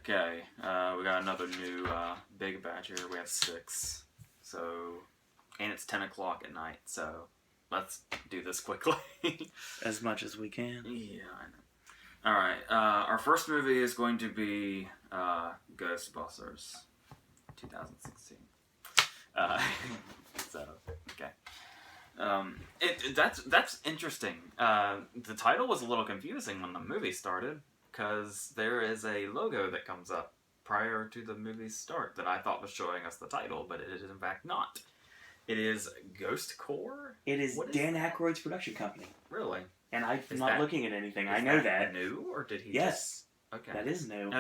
Okay, we got another new big batch here. We have 6. So, and it's 10 o'clock at night, so let's do this quickly. As much as we can. Yeah, I know. Alright, our first movie is going to be Ghostbusters 2016. So, okay. That's interesting. The title was a little confusing when the movie started, because there is a logo that comes up prior to the movie's start that I thought was showing us the title, but it is in fact not. It is Ghost Corps? It is Dan Aykroyd's production company. Really? And I'm not looking at anything. I know that. New, or did he? Yes. Okay. That is new.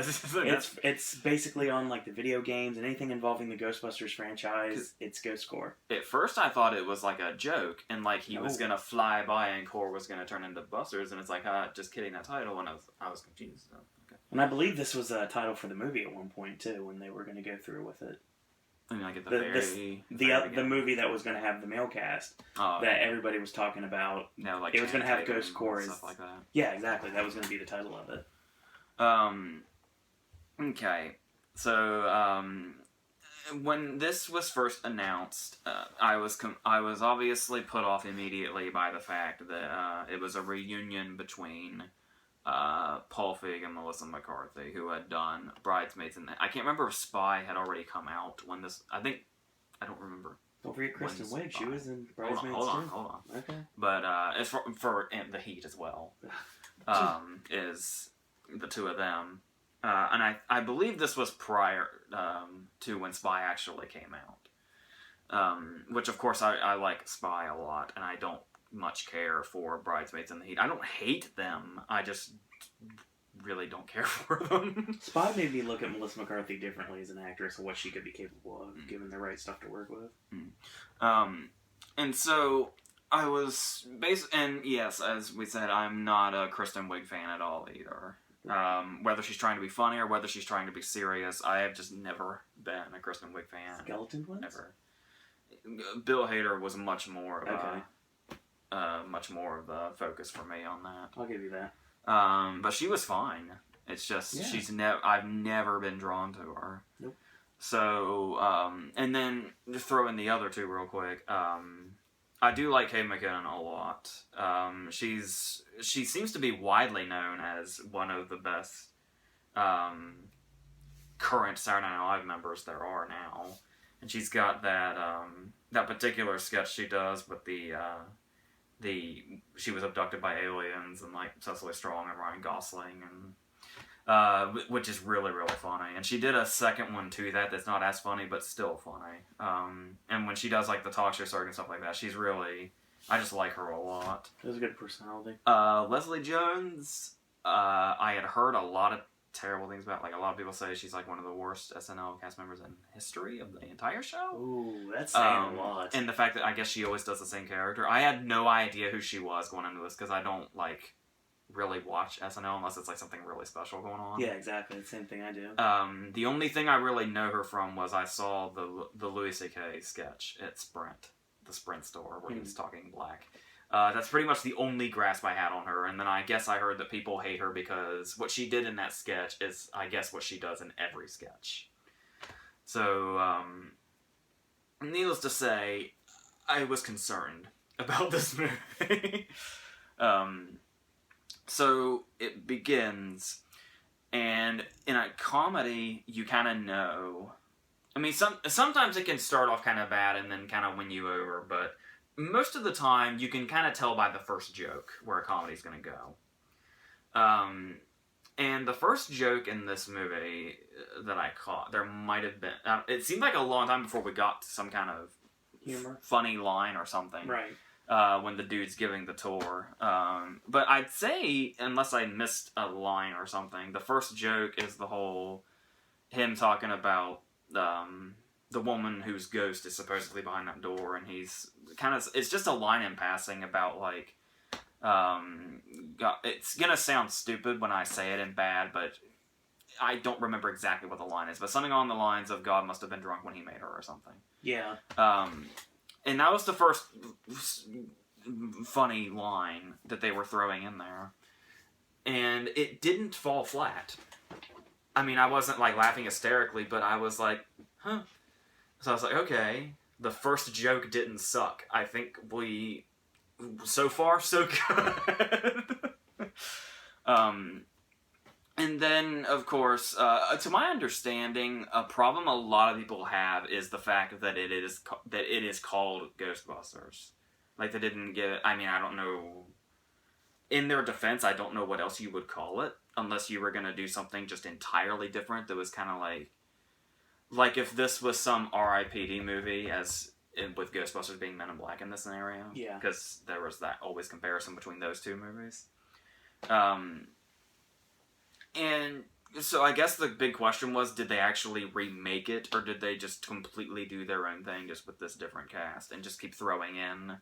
It's basically on like the video games and anything involving the Ghostbusters franchise. It's Ghost Corps. At first, I thought it was like a joke, and like he was gonna fly by, and Corps was gonna turn into Busters, and it's like, just kidding, that title, and I was confused. So, okay. And I believe this was a title for the movie at one point too, when they were going to go through with it. I mean, like at the movie that was going to have the male cast that everybody was talking about. No, like it was going to have Ghost Corps and stuff like that. Yeah, exactly. That was going to be the title of it. Okay, so when this was first announced, I was obviously put off immediately by the fact that it was a reunion between Paul Feig and Melissa McCarthy, who had done Bridesmaids, and I can't remember if Spy had already come out when this. I don't remember. Don't forget Kristen Wiig. She was in Bridesmaids hold on. Okay. But it's for The Heat as well. Is the two of them. And I believe this was prior to when Spy actually came out. Which, of course, I like Spy a lot, and I don't much care for Bridesmaids and The Heat. I don't hate them, I just really don't care for them. Spy made me look at Melissa McCarthy differently as an actress and what she could be capable of, given the right stuff to work with. And so I was and yes, as we said, I'm not a Kristen Wiig fan at all either. Whether she's trying to be funny or whether she's trying to be serious, I have just never been a Kristen Wiig fan. Skeleton Twins? Never. Bill Hader was much more of much more of the focus for me on that. I'll give you that. But she was fine. It's just I've never been drawn to her. Nope. So and then just throw in the other two real quick. I do like Kate McKinnon a lot. She seems to be widely known as one of the best current Saturday Night Live members there are now, and she's got that particular sketch she does with she was abducted by aliens, and like Cecily Strong and Ryan Gosling, and which is really, really funny. And she did a second one too that's not as funny, but still funny. And when she does like the talk show circuit and stuff like that, she's really, I just like her a lot. She has a good personality. Leslie Jones, I had heard a lot of terrible things about. Like, a lot of people say she's like one of the worst SNL cast members in history of the entire show. Ooh, that's saying a lot. And the fact that I guess she always does the same character. I had no idea who she was going into this, because I don't like really watch SNL unless it's like something really special going on. Yeah, exactly. The same thing I do. The only thing I really know her from was I saw the Louis C.K. sketch at Sprint, the Sprint store, where he was talking black. That's pretty much the only grasp I had on her, and then I guess I heard that people hate her because what she did in that sketch is, I guess, what she does in every sketch. So, needless to say, I was concerned about this movie. So, it begins, and in a comedy, you kind of know. I mean, sometimes it can start off kind of bad and then kind of win you over, but most of the time, you can kind of tell by the first joke where a comedy's going to go. And the first joke in this movie that I caught, there might have been. It seemed like a long time before we got to some kind of humor, funny line or something. Right. When the dude's giving the tour. But I'd say, unless I missed a line or something, the first joke is the whole him talking about the woman whose ghost is supposedly behind that door, and he's kind of, it's just a line in passing about like, it's gonna sound stupid when I say it and bad, but I don't remember exactly what the line is, but something along the lines of God must have been drunk when he made her or something. Yeah. And that was the first funny line that they were throwing in there, and it didn't fall flat. I mean, I wasn't like laughing hysterically, but I was like, huh. So I was like, okay, the first joke didn't suck. I think so far, so good. And then, of course, to my understanding, a problem a lot of people have is the fact that it is called Ghostbusters. Like, they didn't get. I mean, I don't know. In their defense, I don't know what else you would call it, unless you were going to do something just entirely different that was kind of like if this was some R.I.P.D. movie, with Ghostbusters being Men in Black in this scenario. Yeah. Because there was that always comparison between those two movies. And so I guess the big question was, did they actually remake it, or did they just completely do their own thing just with this different cast and just keep throwing in,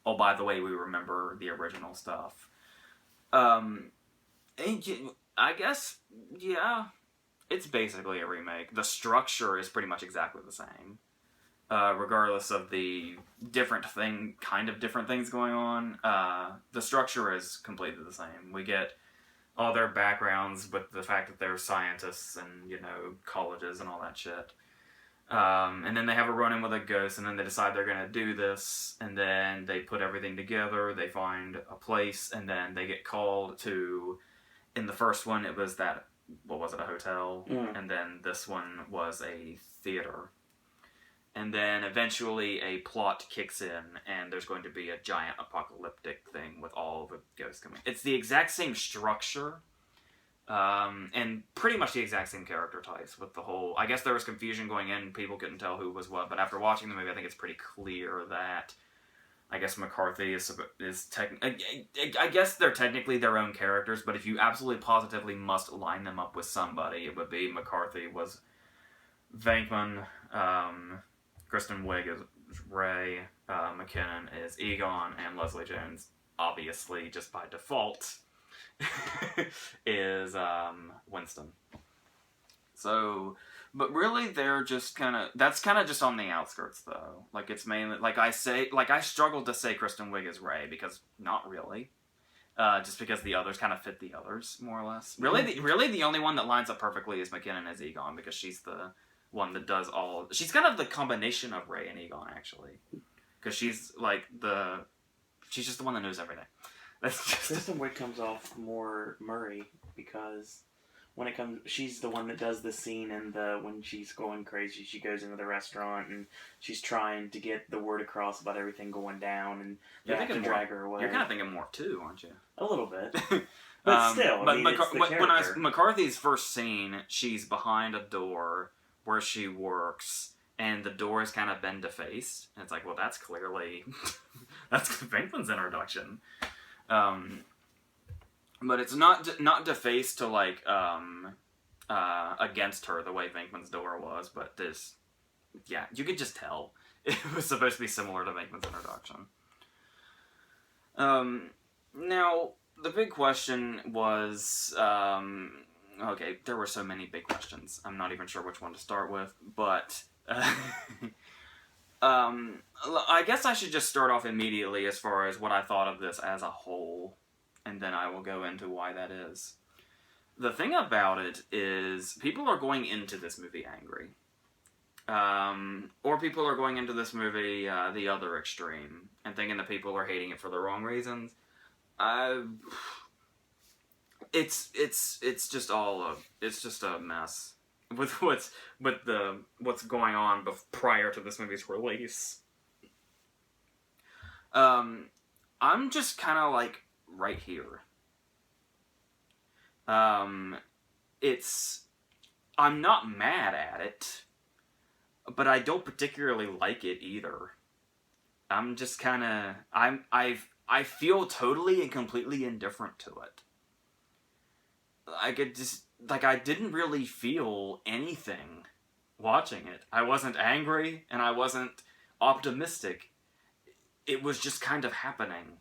oh, by the way, we remember the original stuff. And I guess, yeah, it's basically a remake. The structure is pretty much exactly the same. Regardless of the different things going on, the structure is completely the same. We get all their backgrounds with the fact that they're scientists and, colleges and all that shit. And then they have a run-in with a ghost, and then they decide they're going to do this, and then they put everything together, they find a place, and then they get called to... In the first one, it was a hotel? Mm. And then this one was a theater. And then eventually a plot kicks in, and there's going to be a giant apocalyptic thing with all the ghosts coming. It's the exact same structure, and pretty much the exact same character types with the whole... I guess there was confusion going in, people couldn't tell who was what, but after watching the movie, I think it's pretty clear that... I guess McCarthy is I guess they're technically their own characters, but if you absolutely positively must line them up with somebody, it would be McCarthy was Venkman, Kristen Wiig is Ray, McKinnon is Egon, and Leslie Jones, obviously, just by default, is Winston. So, but really they're just that's kind of just on the outskirts, though. Like, it's mainly, I struggled to say Kristen Wiig is Ray, because not really. Just because the others kind of fit the others, more or less. Really the only one that lines up perfectly is McKinnon as Egon, because she's the one that does all... She's kind of the combination of Ray and Egon, actually. Because she's, she's just the one that knows everything. Kristen Wiig comes off more Murray, because when it comes... She's the one that does the scene when she's going crazy, she goes into the restaurant, and she's trying to get the word across about everything going down, and they have to drag her away. You're kind of thinking more, too, aren't you? A little bit. But still, when McCarthy's first scene, she's behind a door where she works, and the door is kind of been defaced. And it's like, well, that's clearly... that's Venkman's introduction. But it's not defaced to, against her the way Venkman's door was, but this... Yeah, you could just tell. It was supposed to be similar to Venkman's introduction. Now, the big question was... okay, there were so many big questions. I'm not even sure which one to start with, but... I guess I should just start off immediately as far as what I thought of this as a whole, and then I will go into why that is. The thing about it is, people are going into this movie angry. Or people are going into this movie the other extreme, and thinking that people are hating it for the wrong reasons. It's just a mess with what's going on prior to this movie's release. I'm just kind of right here. I'm not mad at it, but I don't particularly like it either. I'm just kind of I feel totally and completely indifferent to it. I didn't really feel anything watching it. I wasn't angry, and I wasn't optimistic. It was just kind of happening.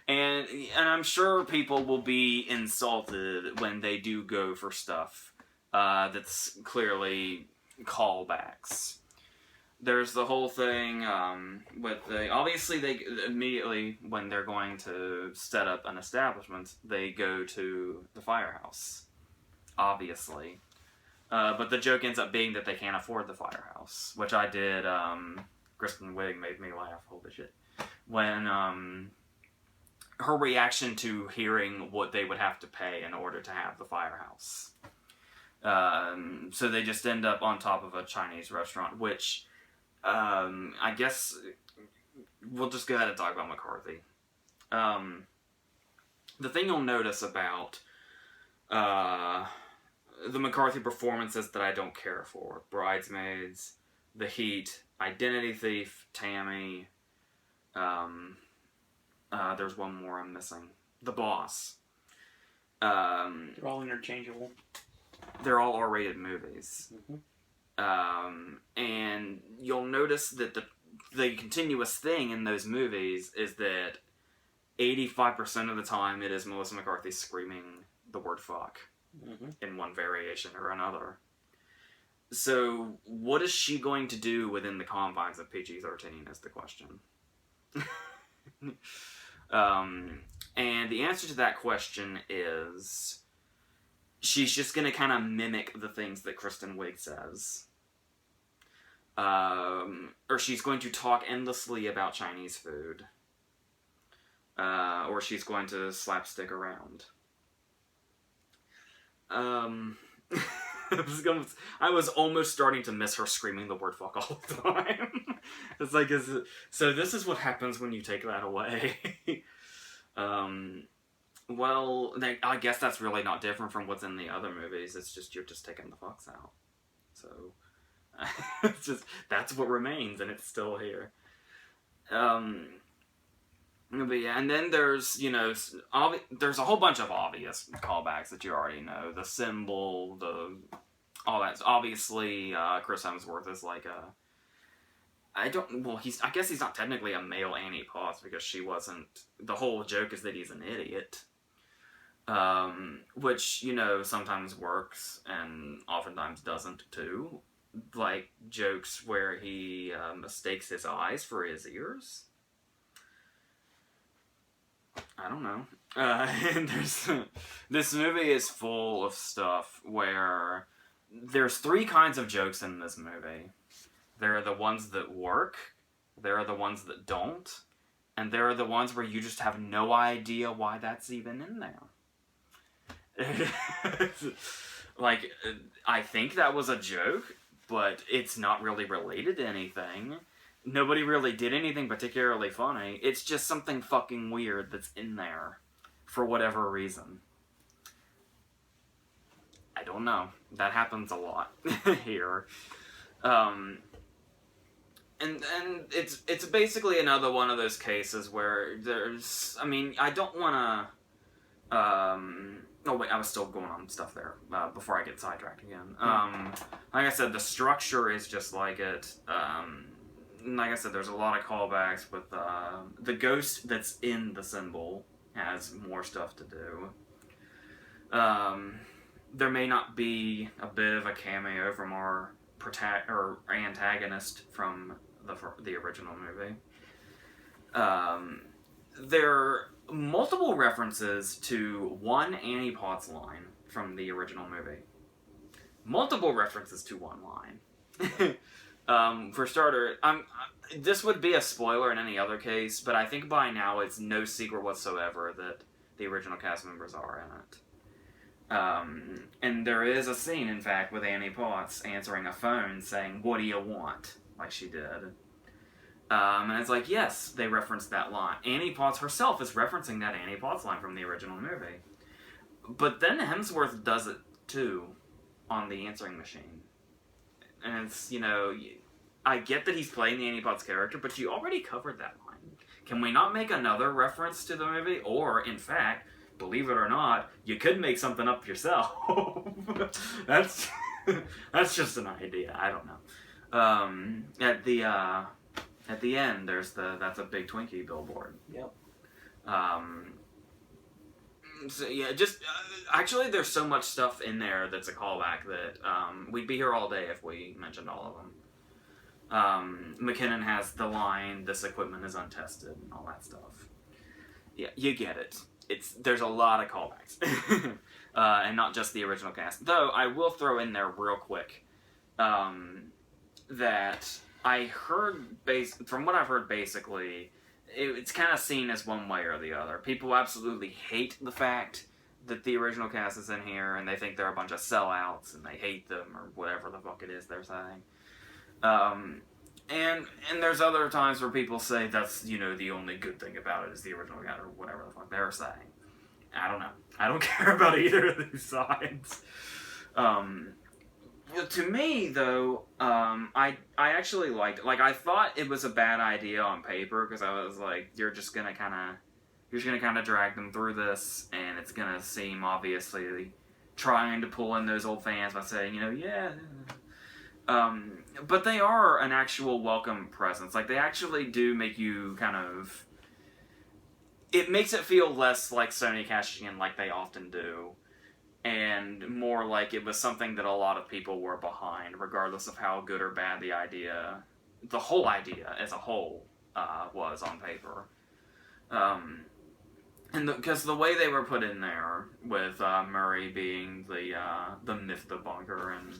and I'm sure people will be insulted when they do go for stuff that's clearly callbacks. There's the whole thing with obviously they immediately, when they're going to set up an establishment, they go to the firehouse. obviously. But the joke ends up being that they can't afford the firehouse, which I did. Kristen Wiig made me laugh. Holy shit! When her reaction to hearing what they would have to pay in order to have the firehouse. So they just end up on top of a Chinese restaurant, which I guess we'll just go ahead and talk about McCarthy. The thing you'll notice about the McCarthy performances that I don't care for: Bridesmaids, The Heat, Identity Thief, Tammy. There's one more I'm missing. The Boss. They're all interchangeable. They're all R-rated movies. Mm-hmm. And you'll notice that the continuous thing in those movies is that 85% of the time it is Melissa McCarthy screaming the word fuck in one variation or another. So what is she going to do within the confines of PG-13 is the question. And the answer to that question is she's just going to kind of mimic the things that Kristen Wiig says. Or she's going to talk endlessly about Chinese food. Or she's going to slapstick around. I was almost starting to miss her screaming the word fuck all the time. It's like, so this is what happens when you take that away. Well, I guess that's really not different from what's in the other movies. It's just, you're just taking the fucks out. So, it's just, that's what remains, and it's still here. But yeah, and then there's, there's a whole bunch of obvious callbacks that you already know. The symbol, all that. Obviously, Chris Hemsworth is like I guess he's not technically a male Annie Potts because she wasn't. The whole joke is that he's an idiot. Which, sometimes works and oftentimes doesn't too. Like jokes where he mistakes his eyes for his ears. I don't know. And this movie is full of stuff where there's 3 kinds of jokes in this movie. There are the ones that work, there are the ones that don't, and there are the ones where you just have no idea why that's even in there. Like, I think that was a joke, but it's not really related to anything. Nobody really did anything particularly funny. It's just something fucking weird that's in there for whatever reason. I don't know. That happens a lot here. And it's basically another one of those cases where there's, I don't want to, oh wait, I was still going on stuff there, before I get sidetracked again. Like I said, the structure is just like it. Like I said, there's a lot of callbacks with, the ghost that's in the symbol has more stuff to do. There may not be a bit of a cameo from our antagonist from the original movie. There are multiple references to one Annie Potts line from the original movie. Multiple references to one line. For starter, this would be a spoiler in any other case, but I think by now it's no secret whatsoever that the original cast members are in it. And there is a scene, in fact, with Annie Potts answering a phone saying, "What do you want?" like she did. And it's like, yes, they referenced that line. Annie Potts herself is referencing that Annie Potts line from the original movie. But then Hemsworth does it, too, on the answering machine. And it's, I get that he's playing the Annie Potts character, but you already covered that line. Can we not make another reference to the movie? Or, in fact, believe it or not, you could make something up yourself. That's just an idea. I don't know. At the end, there's that's a big Twinkie billboard. Yep. So yeah, just actually, there's so much stuff in there that's a callback that we'd be here all day if we mentioned all of them. McKinnon has the line, "This equipment is untested," and all that stuff. Yeah, you get it. there's a lot of callbacks, and not just the original cast. Though I will throw in there real quick that I heard from what I've heard, basically, it's kind of seen as one way or the other. People absolutely hate the fact that the original cast is in here, and they think they're a bunch of sellouts, and they hate them, or whatever the fuck it is they're saying. And there's other times where people say that's, the only good thing about it is the original cast, or whatever the fuck they're saying. I don't know. I don't care about either of these sides. To me, though, I actually liked it. Like, I thought it was a bad idea on paper, because I was like, you're just gonna kind of drag them through this, and it's gonna seem obviously trying to pull in those old fans by saying, yeah. But they are an actual welcome presence. Like, they actually do make you kind of... It makes it feel less like Sony cashing in like they often do, and more like it was something that a lot of people were behind, regardless of how good or bad the whole idea as a whole was on paper. And because the way they were put in there, with Murray being the myth debunker, and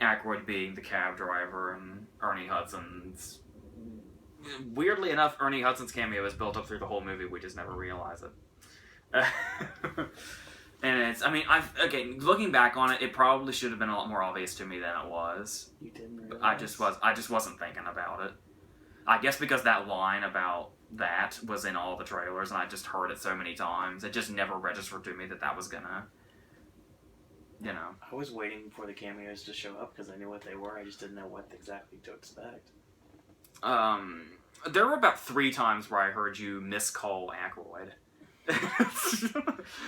Aykroyd being the cab driver, and Ernie Hudson's... Weirdly enough, Ernie Hudson's cameo is built up through the whole movie, we just never realize it. And it's, looking back on it, it probably should have been a lot more obvious to me than it was. You didn't realize? I just wasn't thinking about it. I guess because that line about that was in all the trailers, and I just heard it so many times, it just never registered to me that was gonna, I was waiting for the cameos to show up because I knew what they were. I just didn't know what exactly to expect. There were about 3 times where I heard you miscall Aykroyd.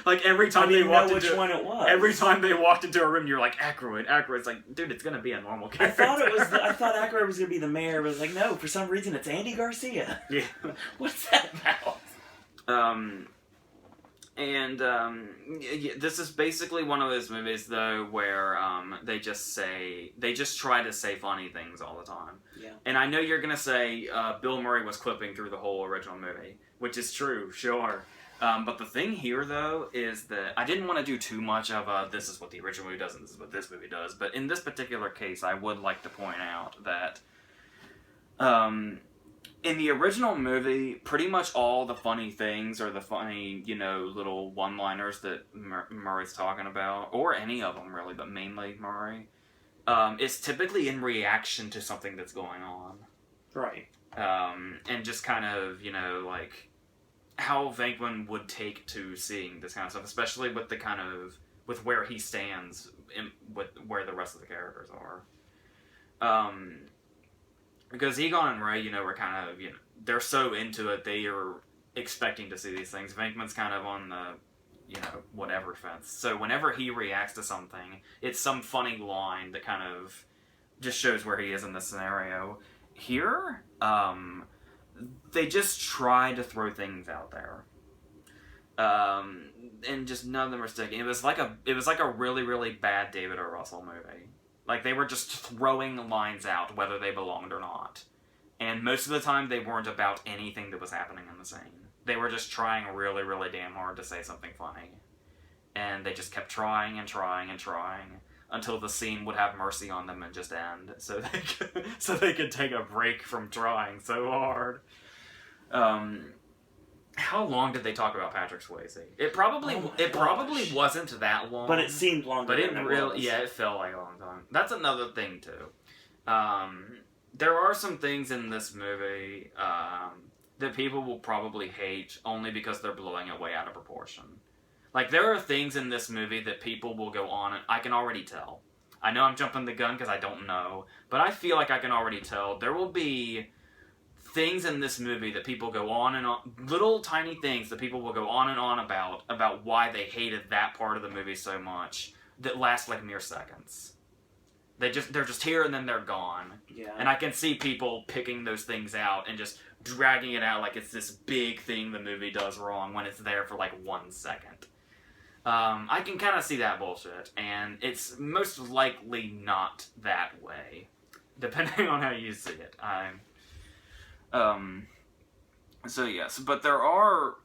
Like, every time they walked into... which one it was. Every time they walked into a room, you're like, Aykroyd. Aykroyd's like, dude, it's gonna be a normal character. I thought Aykroyd was gonna be the mayor, but it was like, no, for some reason it's Andy Garcia. Yeah. What's that about? This is basically one of those movies, though, where they just try to say funny things all the time. Yeah. And I know you're gonna say Bill Murray was clipping through the whole original movie, which is true, sure. But the thing here, though, is that I didn't want to do too much of this is what the original movie does and this is what this movie does. But in this particular case, I would like to point out that in the original movie, pretty much all the funny things, or the funny, little one-liners that Murray's talking about, or any of them, really, but mainly Murray, is typically in reaction to something that's going on. Right. And just kind of, like... how Venkman would take to seeing this kind of stuff, especially with with where he stands with where the rest of the characters are. Because Egon and Ray, were kind of, they're so into it, they are expecting to see these things. Venkman's kind of on the, whatever fence. So whenever he reacts to something, it's some funny line that kind of just shows where he is in the scenario. Here, they just try to throw things out there, and just none of them are sticking. It was like a really, really bad David O. Russell movie. Like, they were just throwing lines out whether they belonged or not, and most of the time they weren't about anything that was happening in the scene. They were just trying really, really damn hard to say something funny, and they just kept trying and trying and trying until the scene would have mercy on them and just end, so they could take a break from trying so hard. How long did they talk about Patrick Swayze? It probably wasn't that long, but it seemed longer. But it felt like a long time. That's another thing too. There are some things in this movie that people will probably hate only because they're blowing it way out of proportion. Like, there are things in this movie that people will go on, and I can already tell. I know I'm jumping the gun because I don't know, but I feel like I can already tell. There will be things in this movie that people go on and on, little tiny things that people will go on and on about why they hated that part of the movie so much, that last like mere seconds. They're just here and then they're gone. Yeah. And I can see people picking those things out and just dragging it out like it's this big thing the movie does wrong when it's there for like 1 second. I can kind of see that bullshit, and it's most likely not that way, depending on how you see it. So yes, but there are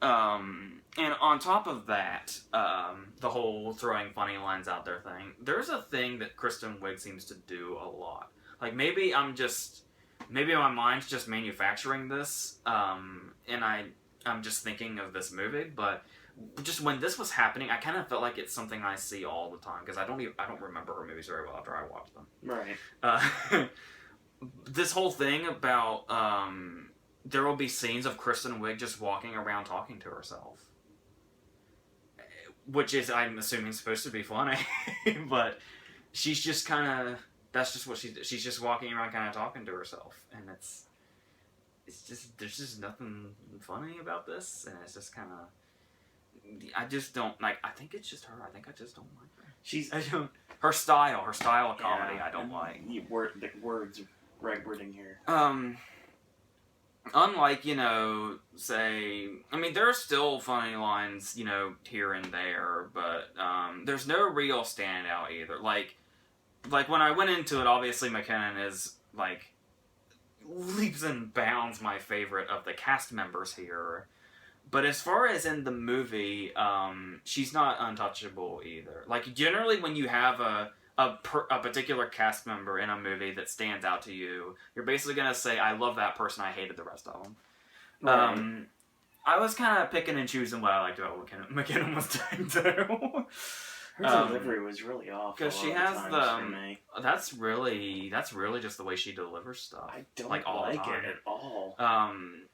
And on top of that, the whole throwing funny lines out there thing, there's a thing that Kristen Wiig seems to do a lot. Like, maybe my mind's just manufacturing this, and I'm just thinking of this movie, but just when this was happening, I kind of felt like it's something I see all the time, because I don't remember her movies very well after I watched them. Right. This whole thing about, there will be scenes of Kristen Wiig just walking around talking to herself. Which is, I'm assuming, supposed to be funny. But she's just kind of... That's just what she's just walking around kind of talking to herself. And it's just... There's just nothing funny about this. And it's just kind of... I just don't... Like, I think it's just her. I think I just don't like her. Her style of comedy, I don't like. The words wording here. Unlike, say... I mean, there are still funny lines, here and there, but there's no real standout either. Like when I went into it, obviously McKinnon is, like, leaps and bounds my favorite of the cast members here. But as far as in the movie, she's not untouchable either. Like, generally when you have a particular cast member in a movie that stands out to you, you're basically going to say, I love that person, I hated the rest of them. Right. I was kind of picking and choosing what I liked about what McKinnon was doing too. Her delivery was really off. Because she has that's really just the way she delivers stuff. I don't like it at all.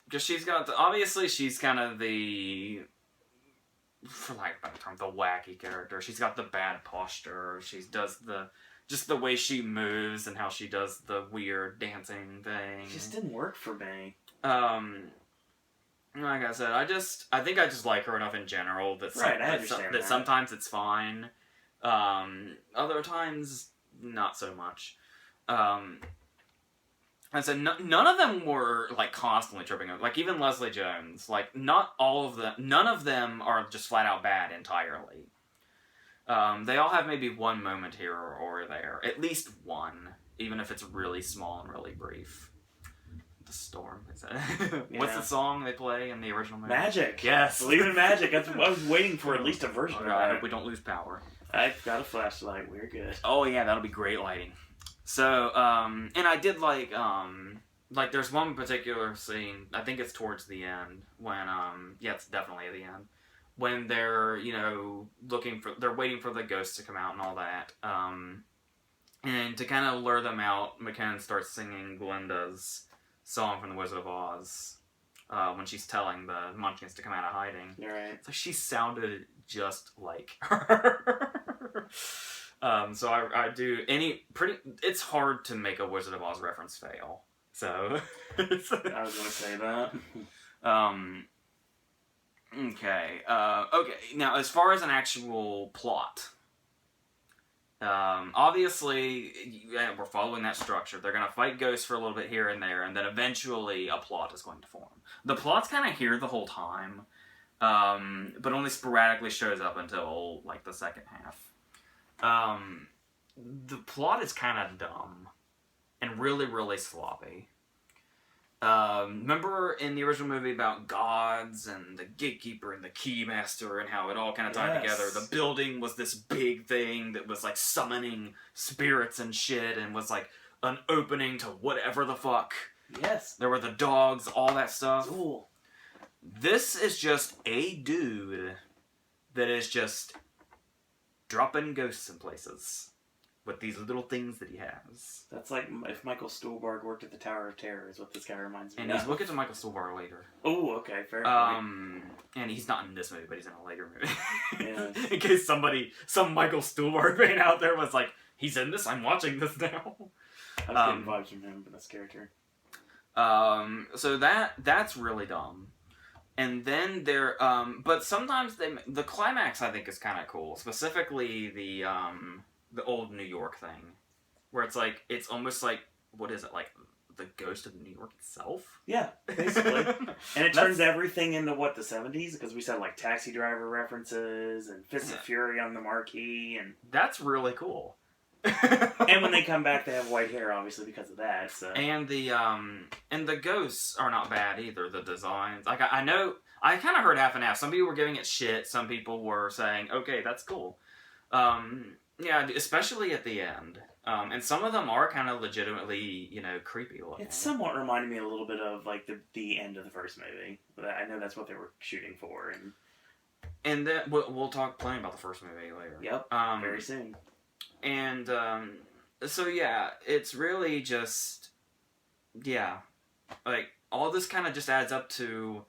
Because she's got, obviously she's kind of the... for lack of a better term, the wacky character. She's got the bad posture. She does just the way she moves and how she does the weird dancing thing. It just didn't work for me. Like I said, I think I just like her enough in general that sometimes it's fine. Other times, not so much. I said none of them were like constantly tripping up. Like even Leslie Jones, like none of them are just flat out bad entirely. They all have maybe one moment here or there, at least one, even if it's really small and really brief. The Storm. Is that... Yeah. What's the song they play in the original movie? Magic. Yes. Believe in magic. I was waiting for at least a version of that. I hope we don't lose power. I've got a flashlight. We're good. Oh yeah, that'll be great lighting. So, and I did like there's one particular scene, I think it's towards the end, when, it's definitely at the end, when they're, they're waiting for the ghosts to come out and all that, and to kind of lure them out, McKinnon starts singing Glinda's song from The Wizard of Oz, when she's telling the Munchkins to come out of hiding. You're right. So she sounded just like her. So I do it's hard to make a Wizard of Oz reference fail. So I was gonna say that. Okay. Okay. Now, as far as an actual plot, obviously we're following that structure. They're gonna fight ghosts for a little bit here and there, and then eventually a plot is going to form. The plot's kind of here the whole time, but only sporadically shows up until like the second half. The plot is kind of dumb and really, really sloppy. Remember in the original movie about gods and the gatekeeper and the keymaster and how it all kind of tied together? The building was this big thing that was like summoning spirits and shit and was like an opening to whatever the fuck. Yes. There were the dogs, all that stuff. Cool. This is just a dude that is just dropping ghosts in places with these little things that he has. That's like if Michael Stuhlbarg worked at the Tower of Terror is what this guy reminds me of. And we'll get to Michael Stuhlbarg later. Oh, okay, fair. And he's not in this movie, but he's in a later movie. Yes. In case some Michael Stuhlbarg fan out there was like, he's in this, I'm watching this now. I was getting vibes from him, but this character. So that's really dumb. And then but sometimes the climax I think is kind of cool. Specifically the old New York thing, where it's almost like, what is it, like the ghost of New York itself? Yeah, basically. And it turns everything into what, the 70s? Because we said like Taxi Driver references and Fists of Fury on the marquee, and that's really cool. And when they come back, they have white hair, obviously, because of that. So. And the ghosts are not bad either. The designs, like I I kind of heard half and half. Some people were giving it shit. Some people were saying, okay, that's cool. Yeah, especially at the end. And some of them are kind of legitimately, creepy looking. It somewhat reminded me a little bit of like the end of the first movie. I know that's what they were shooting for, and then we'll talk plenty about the first movie later. Yep, very soon. And so yeah, it's really just like all this kind of just adds up to.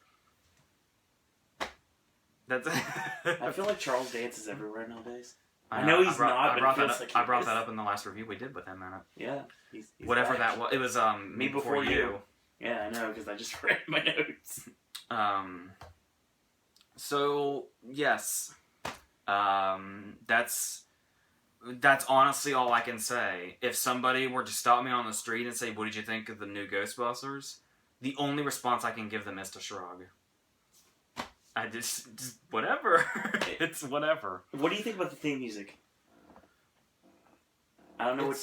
That's. I feel like Charles Dance is everywhere nowadays. I know he's not, but it feels like he I brought is. that up in the last review we did with him, man. Yeah. He's whatever back. that was. It was Me Before You. Yeah, I know, because I just read my notes. So, yes. That's honestly all I can say. If somebody were to stop me on the street and say, what did you think of the new Ghostbusters? The only response I can give them is to shrug. I just whatever. It's whatever. What do you think about the theme music? I don't know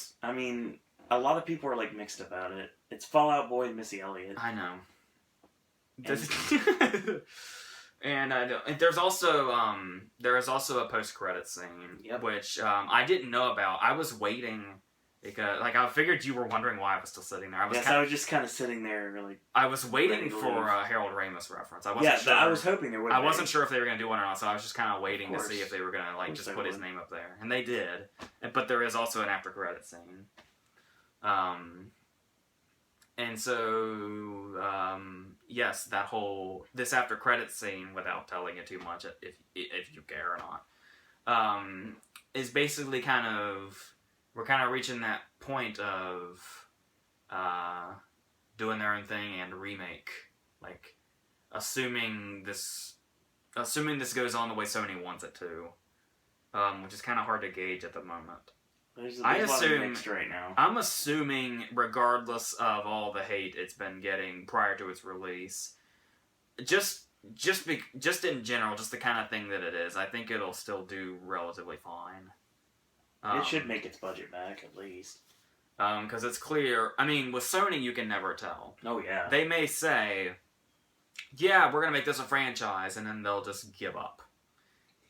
a lot of people are like mixed about it. It's Fall Out Boy and Missy Elliott. I know. And there's also a post-credit scene, which I didn't know about. I was waiting because I figured you were wondering why I was still sitting there. I was just kind of sitting there, really. I was waiting for a Harold Ramis reference. I wasn't sure. I was hoping there would. I wasn't sure if they were going to do one or not, so I was just kind of waiting to see if they were going to just put his name up there, and they did. But there is also an after-credit scene. And so, yes, this after credits scene, without telling you too much, if you care or not, is basically we're kind of reaching that point of, doing their own thing and remake, like, assuming this goes on the way Sony wants it to, which is kind of hard to gauge at the moment. There's a lot of mixed right now. I'm assuming, regardless of all the hate it's been getting prior to its release, just in general, just the kind of thing that it is, I think it'll still do relatively fine. It should make its budget back, at least. Because it's clear. I mean, with Sony, you can never tell. Oh, yeah. They may say, yeah, we're going to make this a franchise, and then they'll just give up.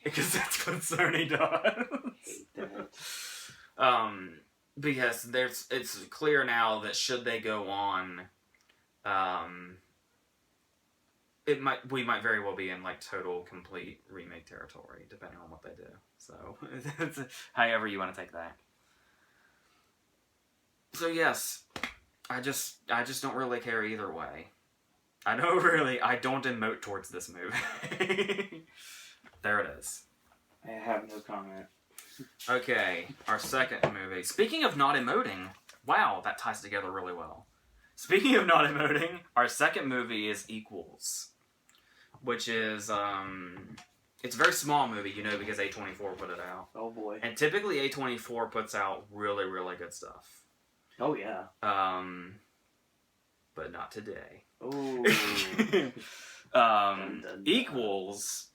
Because that's what Sony does. Hate that. Because it's clear now that should they go on, we might very well be in total complete remake territory, depending on what they do. So, it's however you want to take that. So yes, I just don't really care either way. I don't emote towards this movie. There it is. I have no comment. Okay, our second movie. Speaking of not emoting, wow, that ties together really well. Speaking of not emoting, our second movie is Equals, which is, it's a very small movie, because A24 put it out. Oh boy. And typically A24 puts out really, really good stuff. Oh yeah. But not today. Ooh. Equals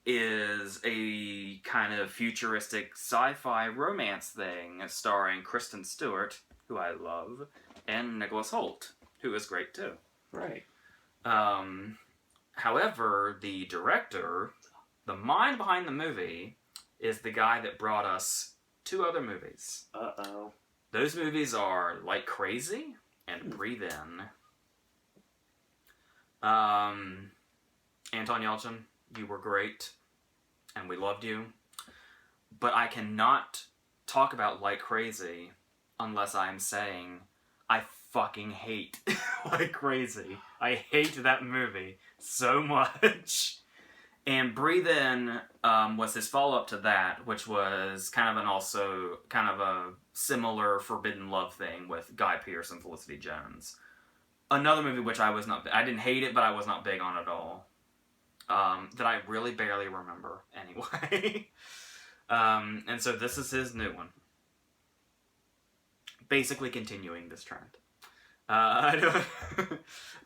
is a kind of futuristic sci-fi romance thing starring Kristen Stewart, who I love, and Nicholas Hoult, who is great too. Right. However, the director, the mind behind the movie, is the guy that brought us two other movies. Uh-oh. Those movies are Like Crazy and Breathe In. Anton Yelchin, you were great, and we loved you. But I cannot talk about Like Crazy unless I'm saying I fucking hate Like Crazy. I hate that movie so much. And Breathe In was his follow-up to that, which was kind of a similar Forbidden Love thing with Guy Pearce and Felicity Jones. Another movie which I didn't hate it, but I was not big on at all. That I really barely remember anyway. And so this is his new one. Basically continuing this trend.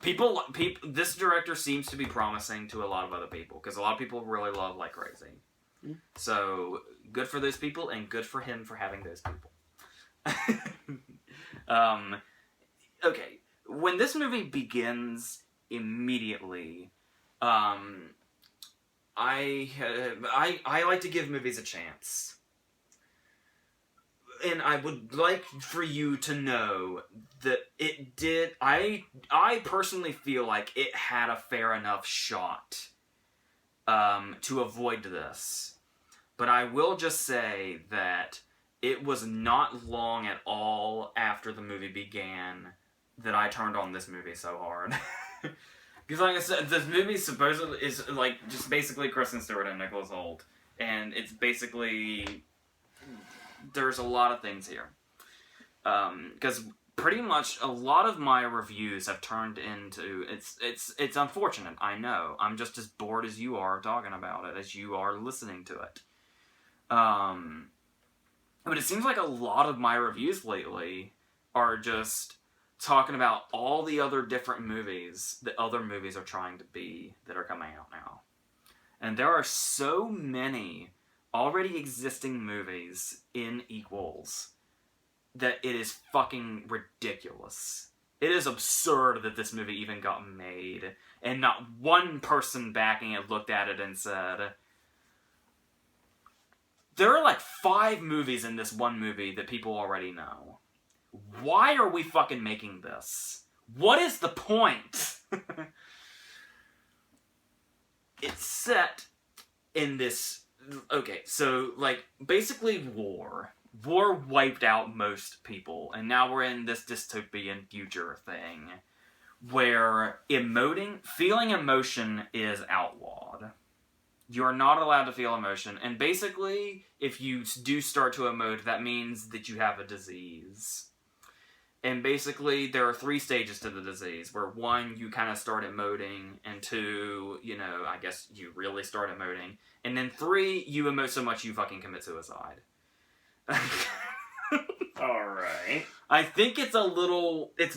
This director seems to be promising to a lot of other people, because a lot of people really love Like Crazy. Mm. So, good for those people, and good for him for having those people. Okay, when this movie begins, immediately, I like to give movies a chance. And I would like for you to know that it did... I personally feel like it had a fair enough shot to avoid this. But I will just say that it was not long at all after the movie began that I turned on this movie so hard. Because like I said, this movie supposedly is like just basically Kristen Stewart and Nicholas Hoult. And it's basically... There's a lot of things here. Because pretty much a lot of my reviews have turned into... It's unfortunate, I know. I'm just as bored as you are talking about it, as you are listening to it. But it seems like a lot of my reviews lately are just talking about all the other different movies that other movies are trying to be that are coming out now. And there are so many already existing movies in equals that it is fucking ridiculous. It is absurd that this movie even got made, and not one person backing it looked at it and said... There are like 5 movies in this one movie that people already know. Why are we fucking making this? What is the point? It's set in this... Okay, so, like, basically war. War wiped out most people, and now we're in this dystopian future thing where feeling emotion is outlawed. You're not allowed to feel emotion, and basically, if you do start to emote, that means that you have a disease. And basically, there are 3 stages to the disease, where 1, you kind of start emoting, and 2, I guess you really start emoting, and then 3, you emote so much you fucking commit suicide. Alright. I think it's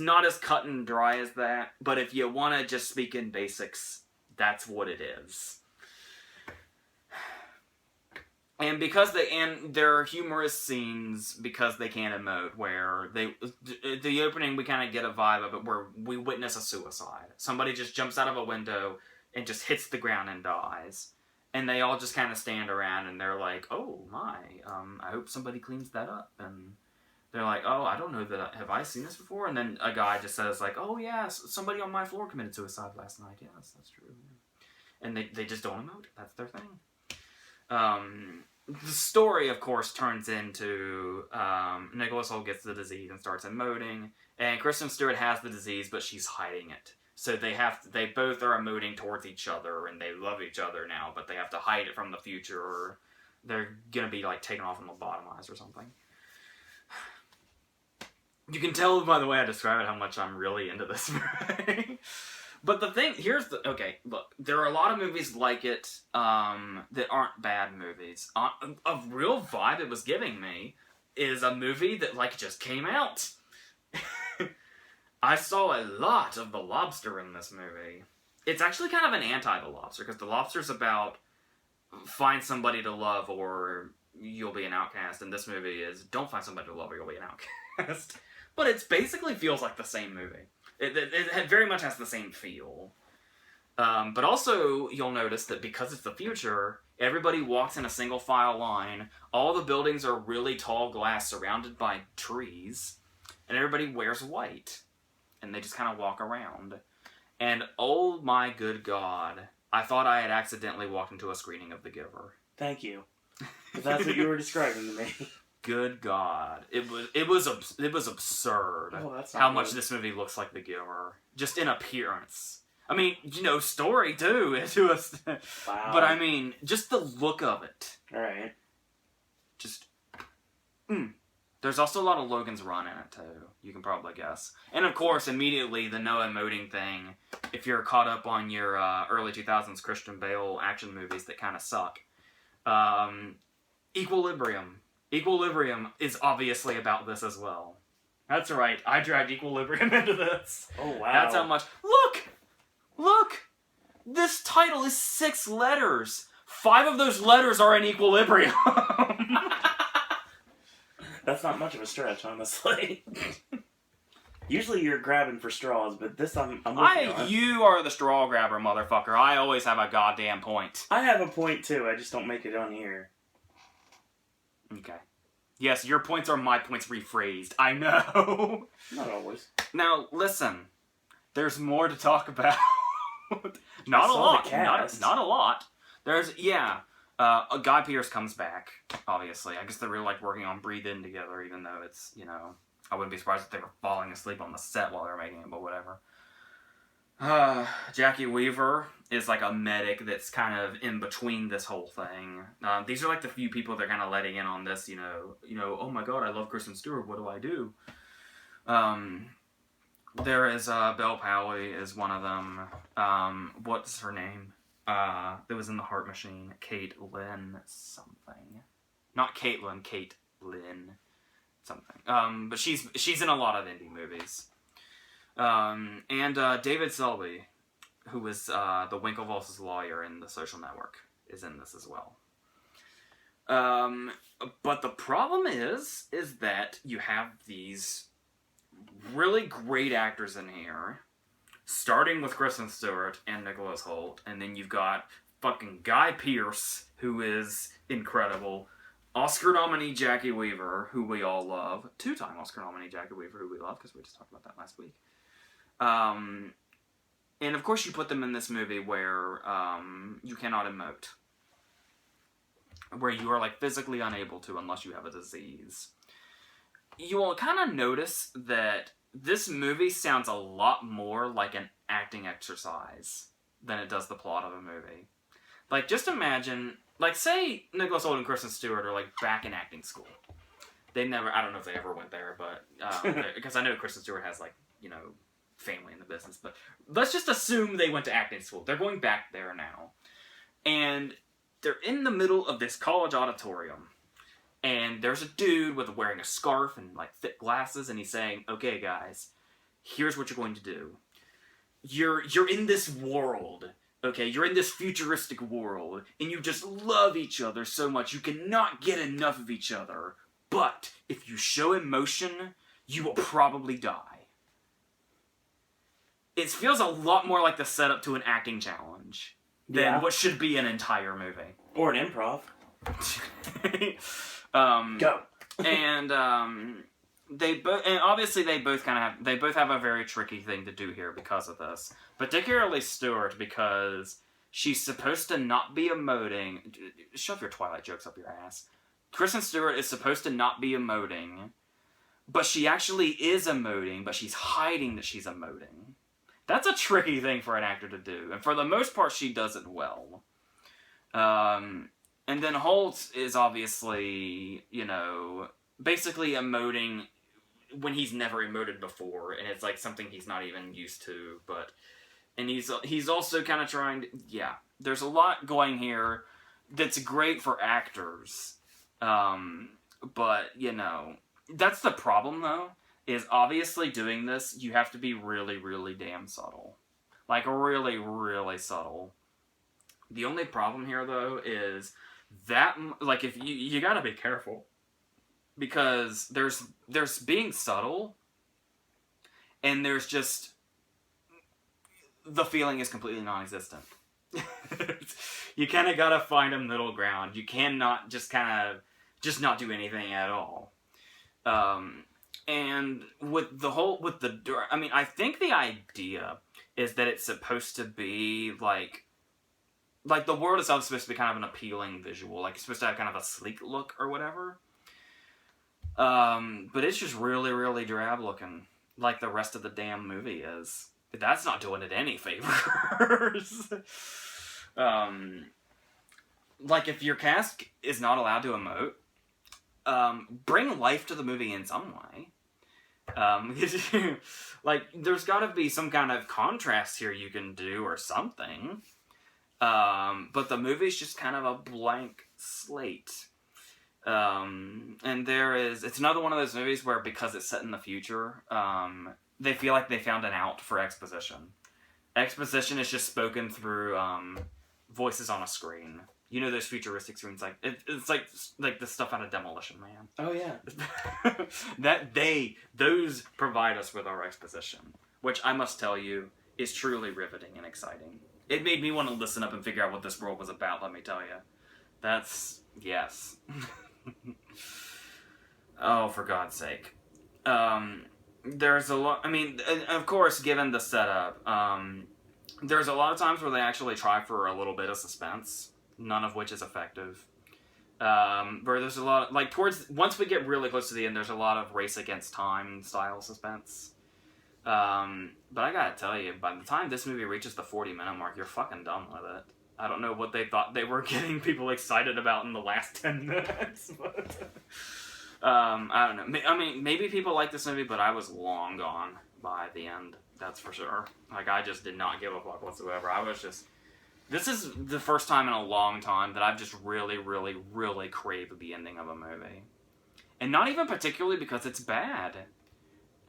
not as cut and dry as that, but if you want to just speak in basics, that's what it is. And there are humorous scenes because they can't emote, where the opening, we kind of get a vibe of it where we witness a suicide. Somebody just jumps out of a window and just hits the ground and dies. And they all just kind of stand around and they're like, oh my, I hope somebody cleans that up. And they're like, oh, I don't know have I seen this before? And then a guy just says like, oh yeah, somebody on my floor committed suicide last night. Yes, that's true. And they just don't emote. That's their thing. The story, of course, turns into Nicholas Hoult gets the disease and starts emoting, and Kristen Stewart has the disease, but she's hiding it. So they both are emoting towards each other, and they love each other now, but they have to hide it from the future, or they're gonna be like taken off and lobotomized or something. You can tell by the way I describe it how much I'm really into this movie. But the thing, okay, look, there are a lot of movies like it that aren't bad movies. A real vibe it was giving me is a movie that, like, just came out. I saw a lot of The Lobster in this movie. It's actually kind of an anti-The Lobster, because The Lobster's about find somebody to love or you'll be an outcast, and this movie is don't find somebody to love or you'll be an outcast. But it basically feels like the same movie. It very much has the same feel. But also, you'll notice that because it's the future, everybody walks in a single file line, all the buildings are really tall glass surrounded by trees, and everybody wears white. And they just kind of walk around. And oh my good God, I thought I had accidentally walked into a screening of The Giver. Thank you. But that's what you were describing to me. Good God. It was absurd how much this movie looks like The Giver. Just in appearance. I mean, story too. Wow. But I mean, just the look of it. Alright. Just... There's also a lot of Logan's Run in it too. You can probably guess. And of course, immediately, the no emoting thing. If you're caught up on your early 2000s Christian Bale action movies that kind of suck. Equilibrium. Equilibrium is obviously about this as well. That's right, I dragged Equilibrium into this. Oh, wow. That's how much... Look! This title is 6 letters. 5 of those letters are in Equilibrium. That's not much of a stretch, honestly. Usually you're grabbing for straws, but this I'm with you on. You are the straw grabber, motherfucker. I always have a goddamn point. I have a point too. I just don't make it on here. Okay. Yes, your points are my points rephrased. I know. Not always. Now, listen. There's more to talk about. Not a lot. Not a lot. There's, Guy Pearce comes back, obviously. I guess they're really like working on Breathe In together, even though it's, I wouldn't be surprised if they were falling asleep on the set while they were making it, but whatever. Jackie Weaver is like a medic that's kind of in between this whole thing. These are like the few people they're kind of letting in on this, oh my god, I love Kristen Stewart, what do I do? There is, Belle Powley is one of them. What's her name? That was in The Heart Machine. Caitlin something. Not Caitlin, Caitlin something. But she's in a lot of indie movies. And David Selby, who was the Winklevoss's lawyer in The Social Network, is in this as well. But the problem is that you have these really great actors in here, starting with Kristen Stewart and Nicholas Hoult, and then you've got fucking Guy Pearce, who is incredible, Oscar nominee Jackie Weaver, who we all love, two-time Oscar nominee Jackie Weaver, who we love, because we just talked about that last week. And of course you put them in this movie where you cannot emote, where you are like physically unable to unless you have a disease. You will kind of notice that this movie sounds a lot more like an acting exercise than it does the plot of a movie. Like, just imagine, like, say Nicholas Hoult and Kristen Stewart are, like, back in acting school. I don't know if they ever went there, but, because I know Kristen Stewart has, like, family in the business, but let's just assume they went to acting school. They're going back there now. And they're in the middle of this college auditorium. And there's a dude wearing a scarf and, like, thick glasses, and he's saying, okay, guys, here's what you're going to do. You're in this world, okay? You're in this futuristic world, and you just love each other so much, you cannot get enough of each other. But if you show emotion, you will probably die. It feels a lot more like the setup to an acting challenge than what should be an entire movie. Or an improv. Go. And obviously they both have a very tricky thing to do here because of this. Particularly Stewart, because she's supposed to not be emoting. Shove your Twilight jokes up your ass. Kristen Stewart is supposed to not be emoting, but she actually is emoting, but she's hiding that she's emoting. That's a tricky thing for an actor to do, and for the most part she does it well. And then Holt is obviously, basically emoting when he's never emoted before, and it's like something he's not even used to, and he's also kind of trying to, there's a lot going here that's great for actors, but, that's the problem, though, is obviously doing this, you have to be really, really damn subtle. Like, really, really subtle. The only problem here, though, is that, like, if you gotta be careful, because there's being subtle, and there's just, the feeling is completely non-existent. You kind of gotta find a middle ground. You cannot just not do anything at all. And I think the idea is that it's supposed to be, like the world itself is supposed to be kind of an appealing visual. Like, it's supposed to have kind of a sleek look or whatever. But it's just really, really drab looking. Like the rest of the damn movie is. That's not doing it any favors. Like, if your cast is not allowed to emote, bring life to the movie in some way. Like, there's gotta be some kind of contrast here you can do or something. But the movie's just kind of a blank slate. And it's another one of those movies where, because it's set in the future, they feel like they found an out for exposition. Exposition is just spoken through, voices on a screen. You know those futuristic screens, like it's like the stuff out of Demolition Man. Oh yeah. Those provide us with our exposition, which I must tell you is truly riveting and exciting. It made me want to listen up and figure out what this world was about. Let me tell you, that's yes. Oh, for God's sake. There's a lot. I mean, of course, given the setup, there's a lot of times where they actually try for a little bit of suspense, none of which is effective. Where there's a lot of, like, once we get really close to the end, there's a lot of race against time style suspense. But I gotta tell you, by the time this movie reaches the 40-minute mark, you're fucking done with it. I don't know what they thought they were getting people excited about in the last 10 minutes, but I don't know. I mean, maybe people like this movie, but I was long gone by the end. That's for sure. Like, I just did not give a fuck whatsoever. I was just... This is the first time in a long time that I've just really, really, really craved the ending of a movie. And not even particularly because it's bad.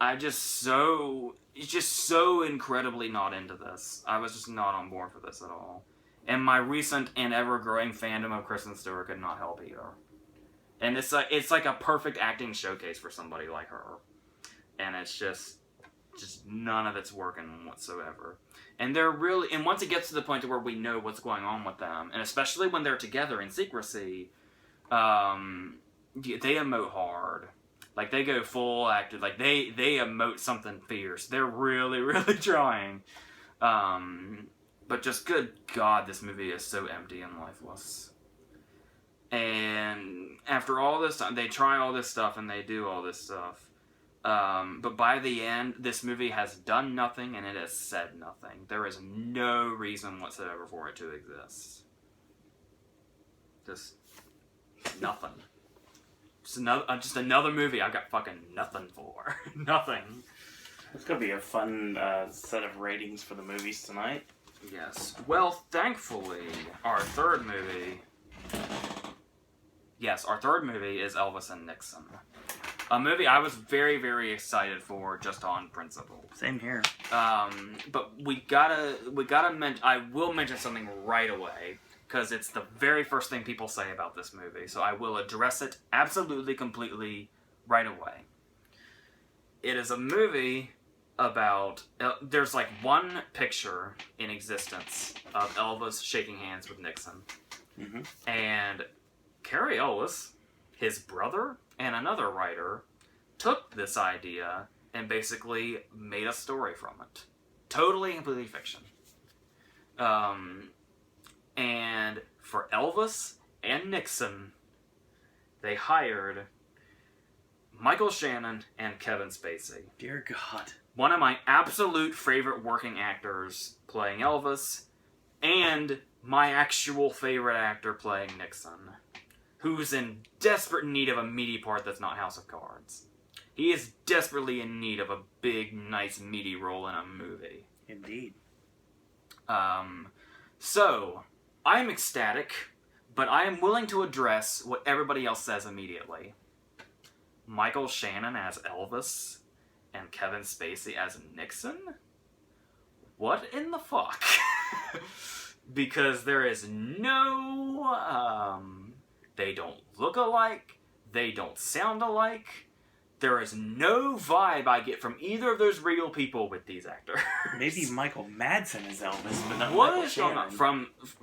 It's just so incredibly not into this. I was just not on board for this at all. And my recent and ever-growing fandom of Kristen Stewart could not help either. And it's like a perfect acting showcase for somebody like her. And it's just none of it's working whatsoever. And once it gets to the point where we know what's going on with them, and especially when they're together in secrecy, they emote hard. Like, they go full acted. Like, they emote something fierce. They're really, really trying. But just, good God, this movie is so empty and lifeless. And after all this time, they try all this stuff and they do all this stuff. But by the end, this movie has done nothing and it has said nothing. There is no reason whatsoever for it to exist. Just nothing. Just another movie I've got fucking nothing for. Nothing. It's gonna be a fun set of ratings for the movies tonight. Yes. Well, thankfully, our third movie... Yes, our third movie is Elvis and Nixon. A movie I was very, very excited for just on principle. Same here. But we gotta mention... I will mention something right away, because it's the very first thing people say about this movie. So I will address it absolutely, completely, right away. It is a movie about... there's like one picture in existence of Elvis shaking hands with Nixon. Mm-hmm. And Cary Elwes, his brother, and another writer took this idea and basically made a story from it. Totally and completely fiction. And for Elvis and Nixon, they hired Michael Shannon and Kevin Spacey. Dear God. One of my absolute favorite working actors playing Elvis, and my actual favorite actor playing Nixon, who's in desperate need of a meaty part that's not House of Cards. He is desperately in need of a big, nice, meaty role in a movie. Indeed. So, I am ecstatic, but I am willing to address what everybody else says immediately. Michael Shannon as Elvis and Kevin Spacey as Nixon? What in the fuck? Because there is no... they don't look alike. They don't sound alike. There is no vibe I get from either of those real people with these actors. Maybe Michael Madsen is Elvis, but not what Michael is Shannon. going on?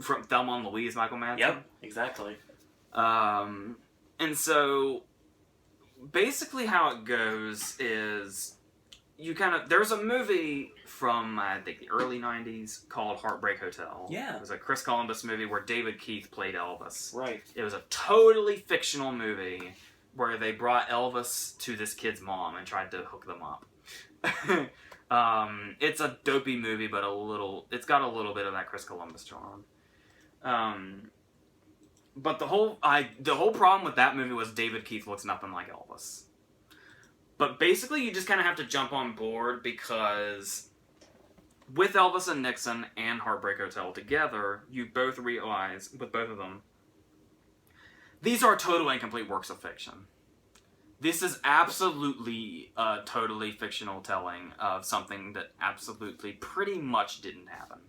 From Thelma and Louise, Michael Madsen? Yep, exactly. And so, basically how it goes is... there's a movie from, I think, the early 90s called Heartbreak Hotel. Yeah. It was a Chris Columbus movie where David Keith played Elvis. Right. It was a totally fictional movie where they brought Elvis to this kid's mom and tried to hook them up. It's a dopey movie, but it's got a little bit of that Chris Columbus charm. But the whole problem with that movie was David Keith looks nothing like Elvis. But basically, you just kind of have to jump on board because with Elvis and Nixon and Heartbreak Hotel together, you both realize, with both of them, these are total and complete works of fiction. This is absolutely a totally fictional telling of something that absolutely pretty much didn't happen.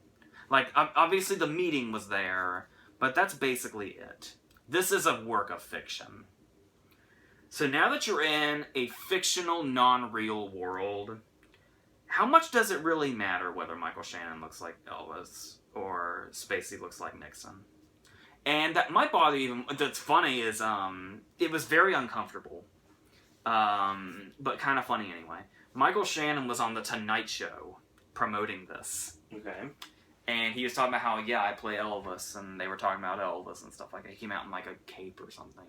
Like, obviously the meeting was there, But that's basically it. This is a work of fiction. So now that you're in a fictional, non-real world, how much does it really matter whether Michael Shannon looks like Elvis or Spacey looks like Nixon? And that might bother you. That's funny is it was very uncomfortable, but kind of funny anyway. Michael Shannon was on the Tonight Show promoting this. Okay. And he was talking about how, I play Elvis, and they were talking about Elvis and stuff like that. He came out in like a cape or something.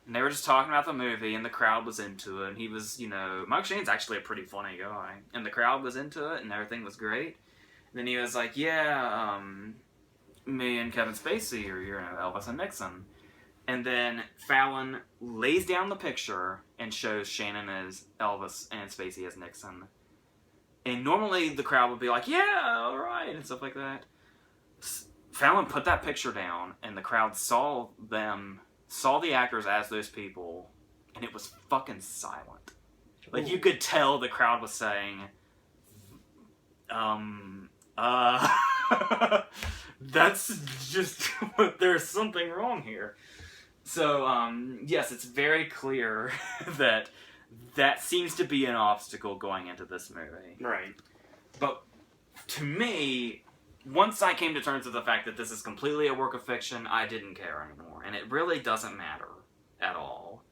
And they were just talking about the movie, and the crowd was into it. And he was, Michael Shannon's actually a pretty funny guy. And the crowd was into it, and everything was great. And then he was like, me and Kevin Spacey are, Elvis and Nixon. And then Fallon lays down the picture and shows Shannon as Elvis and Spacey as Nixon. And normally the crowd would be like, yeah, all right, and stuff like that. Fallon put that picture down, and the crowd saw the actors as those people, and it was fucking silent. Like, you could tell the crowd was saying, that's just, there's something wrong here. So, yes, it's very clear that seems to be an obstacle going into this movie. Right. But to me, once I came to terms with the fact that this is completely a work of fiction, I didn't care anymore. And it really doesn't matter at all.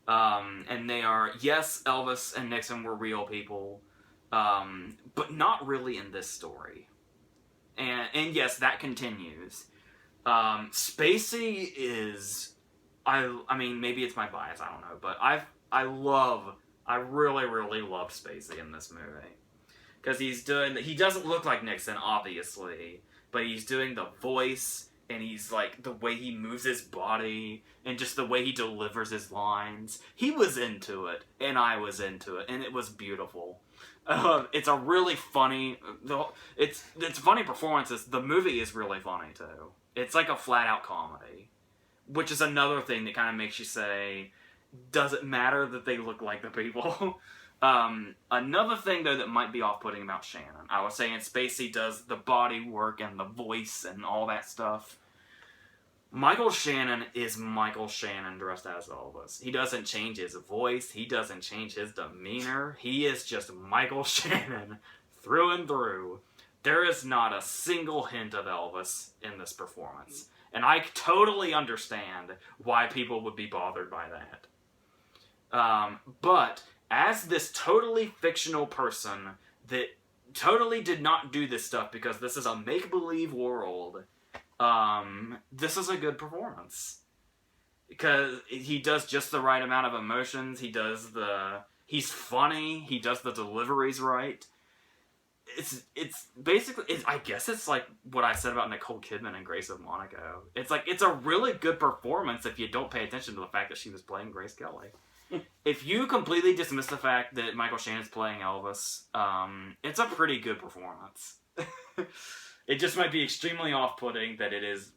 And they are, yes, Elvis and Nixon were real people, but not really in this story. And yes, that continues. Spacey is, I mean, maybe it's my bias, I don't know, but I really, really love Spacey in this movie. Because he doesn't look like Nixon, obviously, but he's doing the voice, and he's like, the way he moves his body, and just the way he delivers his lines. He was into it, and I was into it, and it was beautiful. It's a really funny, it's funny performances. The movie is really funny, too. It's like a flat-out comedy, which is another thing that kind of makes you say, does it matter that they look like the people? Another thing, though, that might be off-putting about Shannon. I was saying Spacey does the body work and the voice and all that stuff. Michael Shannon is Michael Shannon dressed as Elvis. He doesn't change his voice. He doesn't change his demeanor. He is just Michael Shannon through and through. There is not a single hint of Elvis in this performance. And I totally understand why people would be bothered by that. But as this totally fictional person that totally did not do this stuff because this is a make-believe world, this is a good performance. Because he does just the right amount of emotions, he's funny, he does the deliveries right. It's basically, I guess it's like what I said about Nicole Kidman and Grace of Monaco. It's like, it's a really good performance if you don't pay attention to the fact that she was playing Grace Kelly. If you completely dismiss the fact that Michael Shannon's playing Elvis, it's a pretty good performance. It just might be extremely off-putting that it is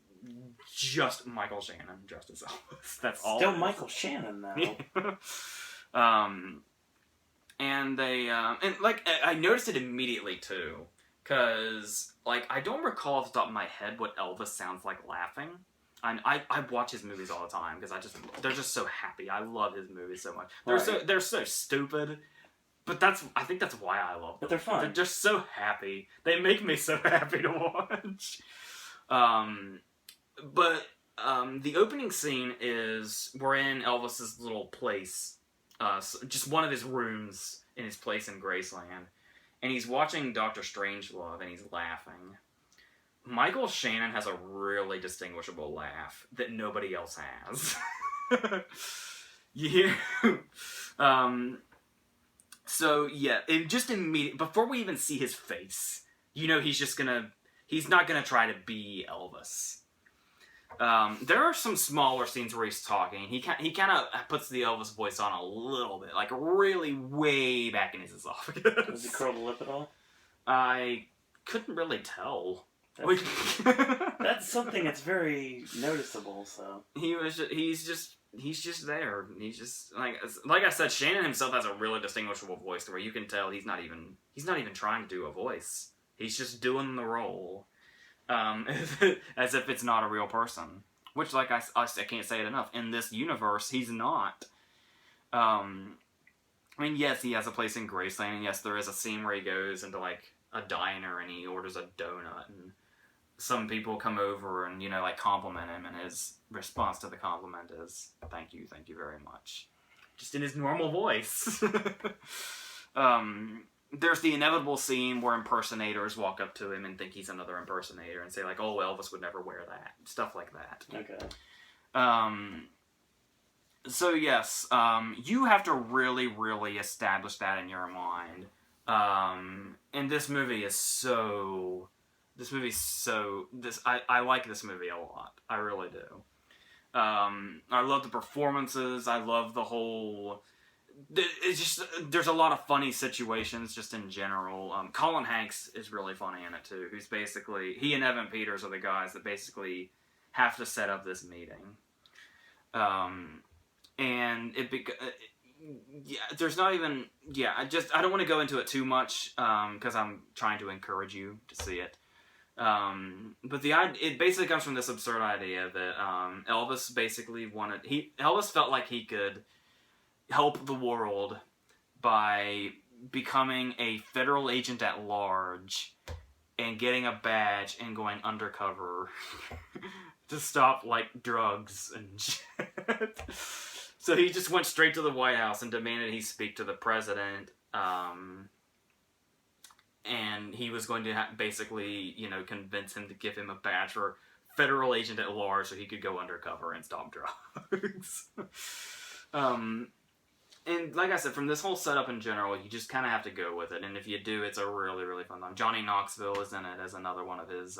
just Michael Shannon dressed as Elvis. That's all. Still Michael Shannon, though. And they, and like, I noticed it immediately, too. Because, like, I don't recall off the top of my head what Elvis sounds like laughing. I watch his movies all the time because they're just so happy. I love his movies so much. They're so stupid, but I think that's why I love them. But they're fun. They're just so happy. They make me so happy to watch. But the opening scene is we're in Elvis's little place, just one of his rooms in his place in Graceland, and he's watching Dr. Strangelove and he's laughing. Michael Shannon has a really distinguishable laugh that nobody else has. Yeah. So, yeah, it just immediately, before we even see his face, he's not gonna try to be Elvis. There are some smaller scenes where he's talking. He kind of puts the Elvis voice on a little bit, like really way back in his esophagus. Does he curl the lip at all? I couldn't really tell. That's something that's very noticeable. So he's just there. He's just like I said. Shannon himself has a really distinguishable voice, to where you can tell he's not even trying to do a voice. He's just doing the role. as if it's not a real person. Which, like I can't say it enough. In this universe, he's not. I mean, yes, he has a place in Graceland, and yes, there is a scene where he goes into, like, a diner and he orders a donut, and some people come over and, like, compliment him, and his response to the compliment is, thank you very much. Just in his normal voice. There's the inevitable scene where impersonators walk up to him and think he's another impersonator and say, like, oh, Elvis would never wear that. Stuff like that. Okay. So, yes, you have to really, really establish that in your mind. And this movie is so... I like this movie a lot. I really do. I love the performances. I love the whole... It's just, there's a lot of funny situations just in general. Colin Hanks is really funny in it too. Who's basically, he and Evan Peters are the guys that basically have to set up this meeting. And there's not even, I don't want to go into it too much, because I'm trying to encourage you to see it. But it basically comes from this absurd idea that, Elvis basically Elvis felt like he could help the world by becoming a federal agent at large and getting a badge and going undercover to stop, like, drugs and shit. So he just went straight to the White House and demanded he speak to the president, and he was going to basically, convince him to give him a badge for federal agent at large so he could go undercover and stop drugs. And like I said, from this whole setup in general, you just kind of have to go with it. And if you do, it's a really, really fun time. Johnny Knoxville is in it as another one of his,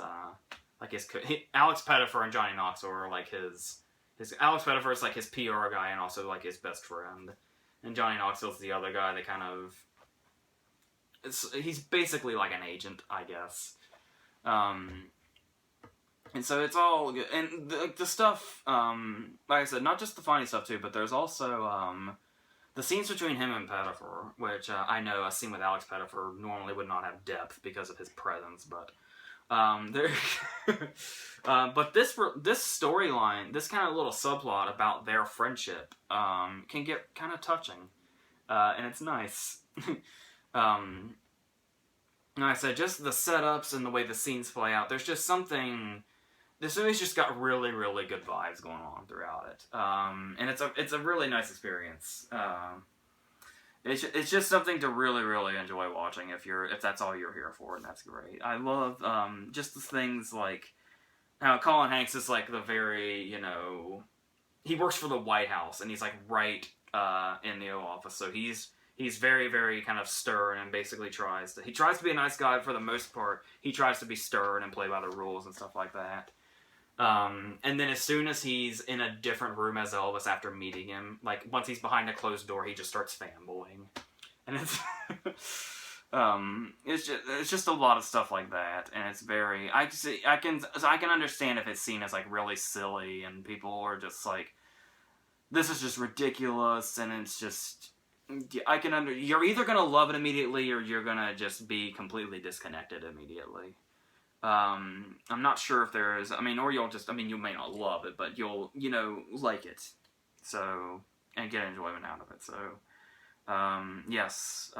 Alex Pettyfer and Johnny Knoxville are like his Alex Pettyfer is like his PR guy and also like his best friend. And Johnny Knoxville's the other guy that kind of, he's basically like an agent, I guess. And so it's all good. And the stuff, like I said, not just the funny stuff too, but there's also, the scenes between him and Pettyfer, which I know a scene with Alex Pettyfer normally would not have depth because of his presence, but but this storyline, this kind of little subplot about their friendship, can get kind of touching, and it's nice. Like I said, just the setups and the way the scenes play out. There's just something. This movie's just got really, really good vibes going on throughout it, and it's a really nice experience. It's just something to really, really enjoy watching if that's all you're here for, and that's great. I love just the things like how Colin Hanks is like the very, he works for the White House and he's like right in the Oval Office, so he's very, very kind of stern and basically tries to be a nice guy for the most part. He tries to be stern and play by the rules and stuff like that. And then as soon as he's in a different room as Elvis after meeting him, like once he's behind a closed door, he just starts fanboying. And it's just a lot of stuff like that. And it's very, I can understand if it's seen as like really silly and people are just like, this is just ridiculous. And it's just, you're either going to love it immediately or you're going to just be completely disconnected immediately. I'm not sure if there is, or you'll just, you may not love it, but you'll, like it. So, and get enjoyment out of it. So, yes,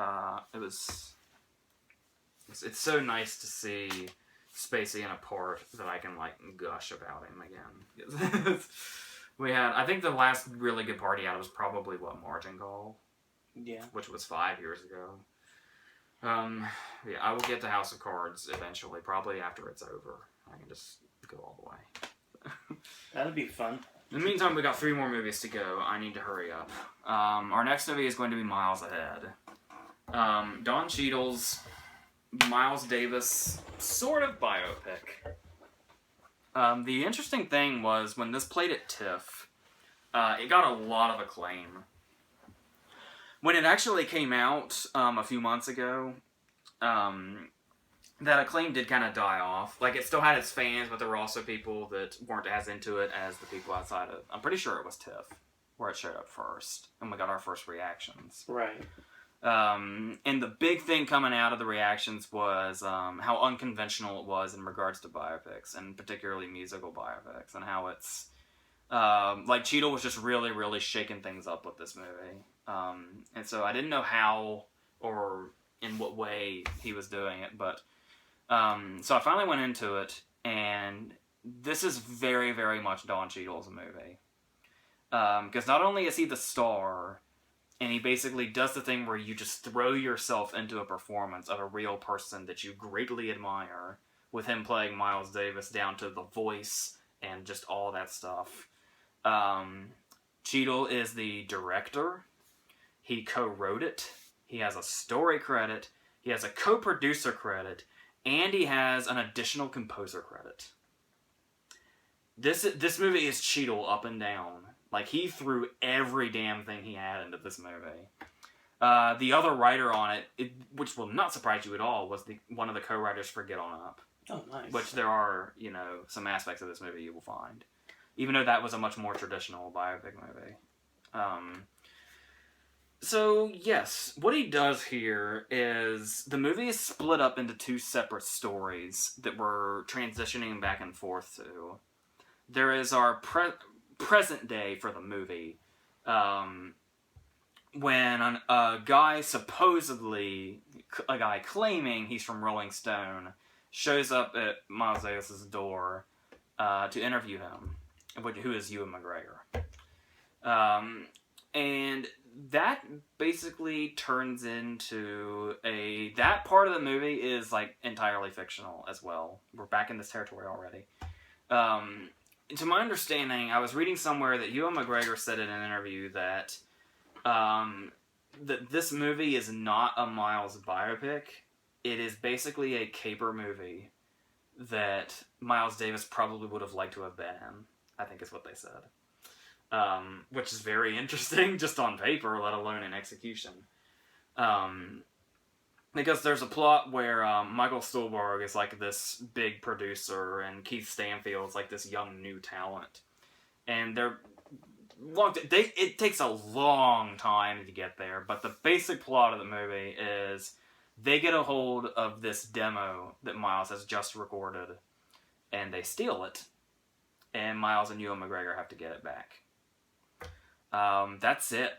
it's so nice to see Spacey in a part that I can, like, gush about him again. I think the last really good part he had was probably, Margin Call? Yeah. Which was 5 years ago. I will get to House of Cards eventually, probably after it's over. I can just go all the way. That'd be fun. In the meantime, we got 3 more movies to go. I need to hurry up. Our next movie is going to be Miles Ahead. Don Cheadle's Miles Davis sort of biopic. The interesting thing was when this played at TIFF, it got a lot of acclaim. When it actually came out a few months ago, that acclaim did kind of die off. Like, it still had its fans, but there were also people that weren't as into it as the people outside of... I'm pretty sure it was TIFF, where it showed up first, and we got our first reactions. Right. And the big thing coming out of the reactions was how unconventional it was in regards to biopics, and particularly musical biopics, and how it's like Cheadle was just really, really shaking things up with this movie. And so I didn't know how or in what way he was doing it, but so I finally went into it, and this is very, very much Don Cheadle's movie. Because not only is he the star, and he basically does the thing where you just throw yourself into a performance of a real person that you greatly admire, with him playing Miles Davis down to the voice and just all that stuff. Cheadle is the director. He co-wrote it. He has a story credit. He has a co-producer credit. And he has an additional composer credit. This movie is Cheadle up and down. Like, he threw every damn thing he had into this movie. The other writer on it, which will not surprise you at all, was one of the co-writers for Get On Up. Oh, nice. Which there are, some aspects of this movie you will find. Even though that was a much more traditional biopic movie. So, yes, what he does here is the movie is split up into two separate stories that we're transitioning back and forth to. There is our present day for the movie, when a guy claiming he's from Rolling Stone shows up at Miles Davis' door to interview him, who is Ewan McGregor. And that basically turns into that part of the movie is like entirely fictional as well. We're back in this territory already. To my understanding, I was reading somewhere that Ewan McGregor said in an interview that that this movie is not a Miles biopic. It is basically a caper movie that Miles Davis probably would have liked to have been in, I think is what they said. Which is very interesting, just on paper, let alone in execution. Because there's a plot where Michael Stuhlbarg is like this big producer, and Keith Stanfield's like this young new talent. And it takes a long time to get there, but the basic plot of the movie is they get a hold of this demo that Miles has just recorded, and they steal it, and Miles and Ewan McGregor have to get it back. That's it.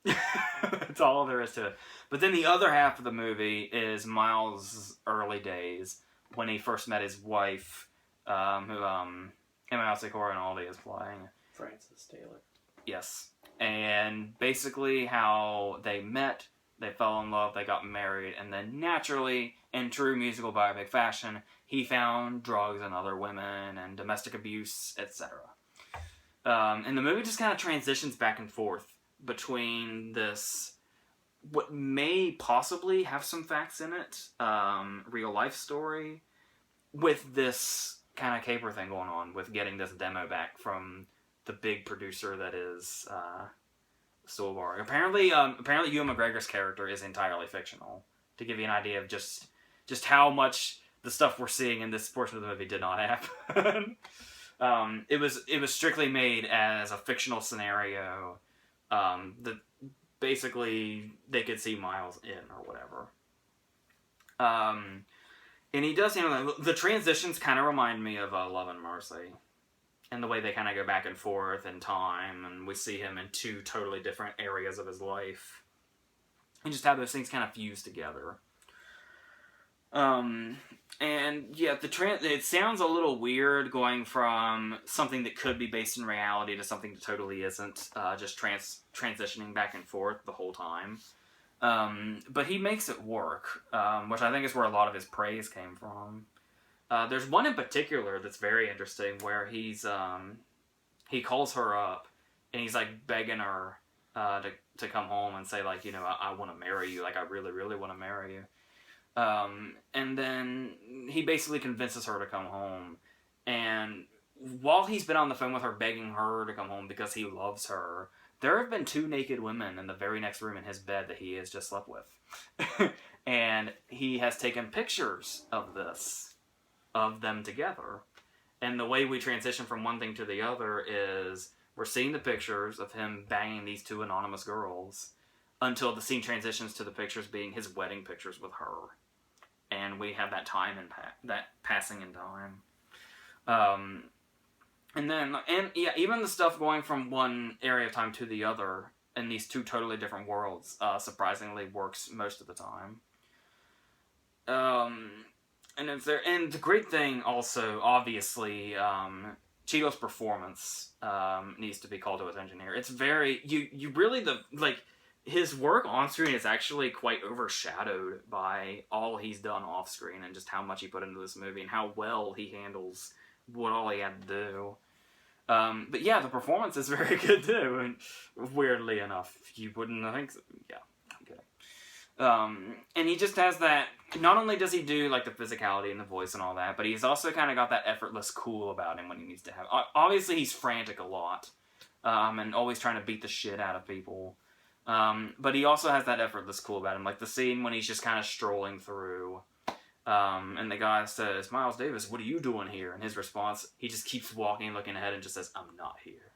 That's all there is to it. But then the other half of the movie is Miles' early days, when he first met his wife, who Emma Rinaldi is playing. Frances Taylor. Yes. And basically how they met, they fell in love, they got married, and then naturally, in true musical biopic fashion, he found drugs and other women and domestic abuse, etc. And the movie just kind of transitions back and forth between this, what may possibly have some facts in it, real life story, with this kind of caper thing going on, with getting this demo back from the big producer that is Stuhlbarg. Apparently Ewan McGregor's character is entirely fictional, to give you an idea of just how much the stuff we're seeing in this portion of the movie did not happen. It was strictly made as a fictional scenario that basically they could see Miles in or whatever. And he does, the transitions kind of remind me of Love and Mercy, and the way they kind of go back and forth in time, and we see him in two totally different areas of his life, and just how those things kind of fuse together. And yeah, it sounds a little weird going from something that could be based in reality to something that totally isn't, just transitioning back and forth the whole time. But he makes it work, which I think is where a lot of his praise came from. There's one in particular that's very interesting, where he calls her up, and he's like begging her to come home and say, like, I want to marry you, like I really, really want to marry you. And then he basically convinces her to come home, and while he's been on the phone with her begging her to come home because he loves her, there have been two naked women in the very next room in his bed that he has just slept with. And he has taken pictures of them together. And the way we transition from one thing to the other is we're seeing the pictures of him banging these two anonymous girls. until the scene transitions to the pictures being his wedding pictures with her, and we have that time and that passing in time. And even the stuff going from one area of time to the other in these two totally different worlds surprisingly works most of the time. And the great thing also, obviously, Cheeto's performance needs to be called to attention here. It's very his work on screen is actually quite overshadowed by all he's done off screen and just how much he put into this movie and how well he handles what all he had to do. But yeah, the performance is very good too, and weirdly enough, you wouldn't think so. Yeah, okay. And he just has that, not only does he do like the physicality and the voice and all that, but he's also kind of got that effortless cool about him when he needs to have. Obviously, he's frantic a lot, and always trying to beat the shit out of people. But he also has that effortless cool about him, like the scene when he's just kind of strolling through. And the guy says, "Miles Davis, what are you doing here?" And his response, he just keeps walking, looking ahead, and just says, "I'm not here."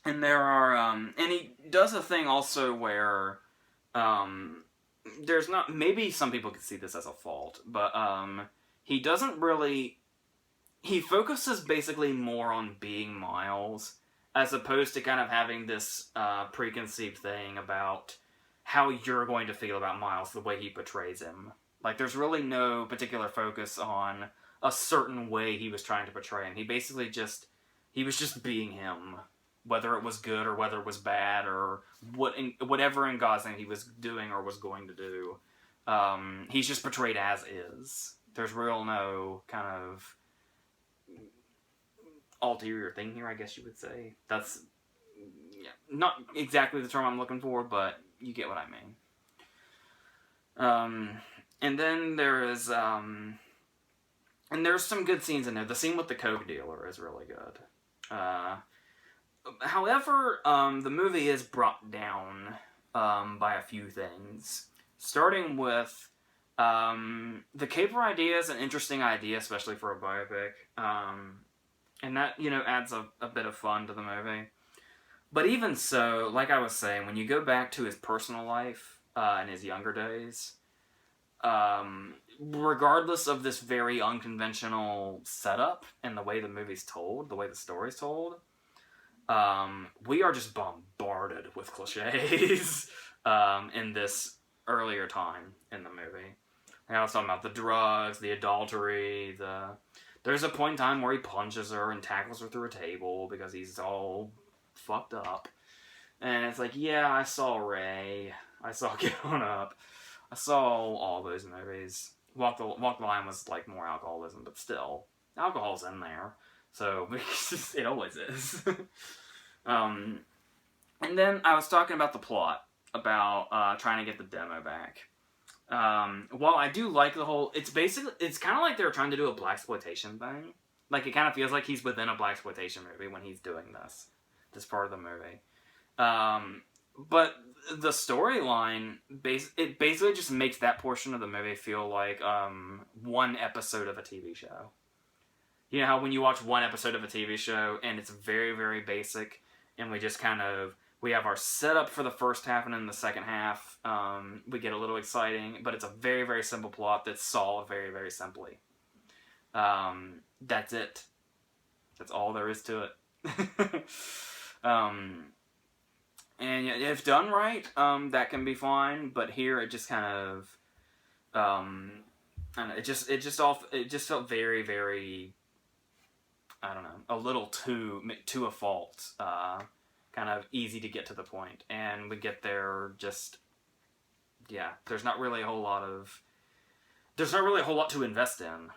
And there are, and he does a thing also where, there's not, maybe some people could see this as a fault, but, he doesn't really, he focuses basically more on being Miles, as opposed to kind of having this, preconceived thing about how you're going to feel about Miles the way he portrays him. Like, there's really no particular focus on a certain way he was trying to portray him. He basically he was just being him. Whether it was good or whether it was bad or whatever in Gosling he was doing or was going to do. He's just portrayed as is. There's real no kind of ulterior thing here, I guess you would say. That's not exactly the term I'm looking for, but you get what I mean. And then there's some good scenes in there. The scene with the coke dealer is really good. However, the movie is brought down by a few things. Starting with the caper idea is an interesting idea, especially for a biopic. And that, adds a bit of fun to the movie. But even so, like I was saying, when you go back to his personal life in his younger days, regardless of this very unconventional setup and the way the movie's told, the way the story's told, we are just bombarded with cliches in this earlier time in the movie. I was talking about the drugs, the adultery, there's a point in time where he punches her and tackles her through a table because he's all fucked up. And it's like, yeah, I saw Ray. I saw Get On Up. I saw all those movies. Walk the Line was like more alcoholism, but still, alcohol's in there. So, it always is. And then I was talking about the plot, about trying to get the demo back. While I do like the whole, it's kind of like they're trying to do a blaxploitation thing. Like, it kind of feels like he's within a blaxploitation movie when he's doing this part of the movie. But the storyline, it basically just makes that portion of the movie feel like one episode of a TV show. You know how when you watch one episode of a TV show and it's very, very basic, and we just we have our setup for the first half, and in the second half, we get a little exciting, but it's a very, very simple plot that's solved very, very simply. That's it. That's all there is to it. And if done right, that can be fine, but here it just kind of, I don't know, it just felt very, very, I don't know, a little to a fault, kind of easy to get to the point, and we get there there's not really a whole lot to invest in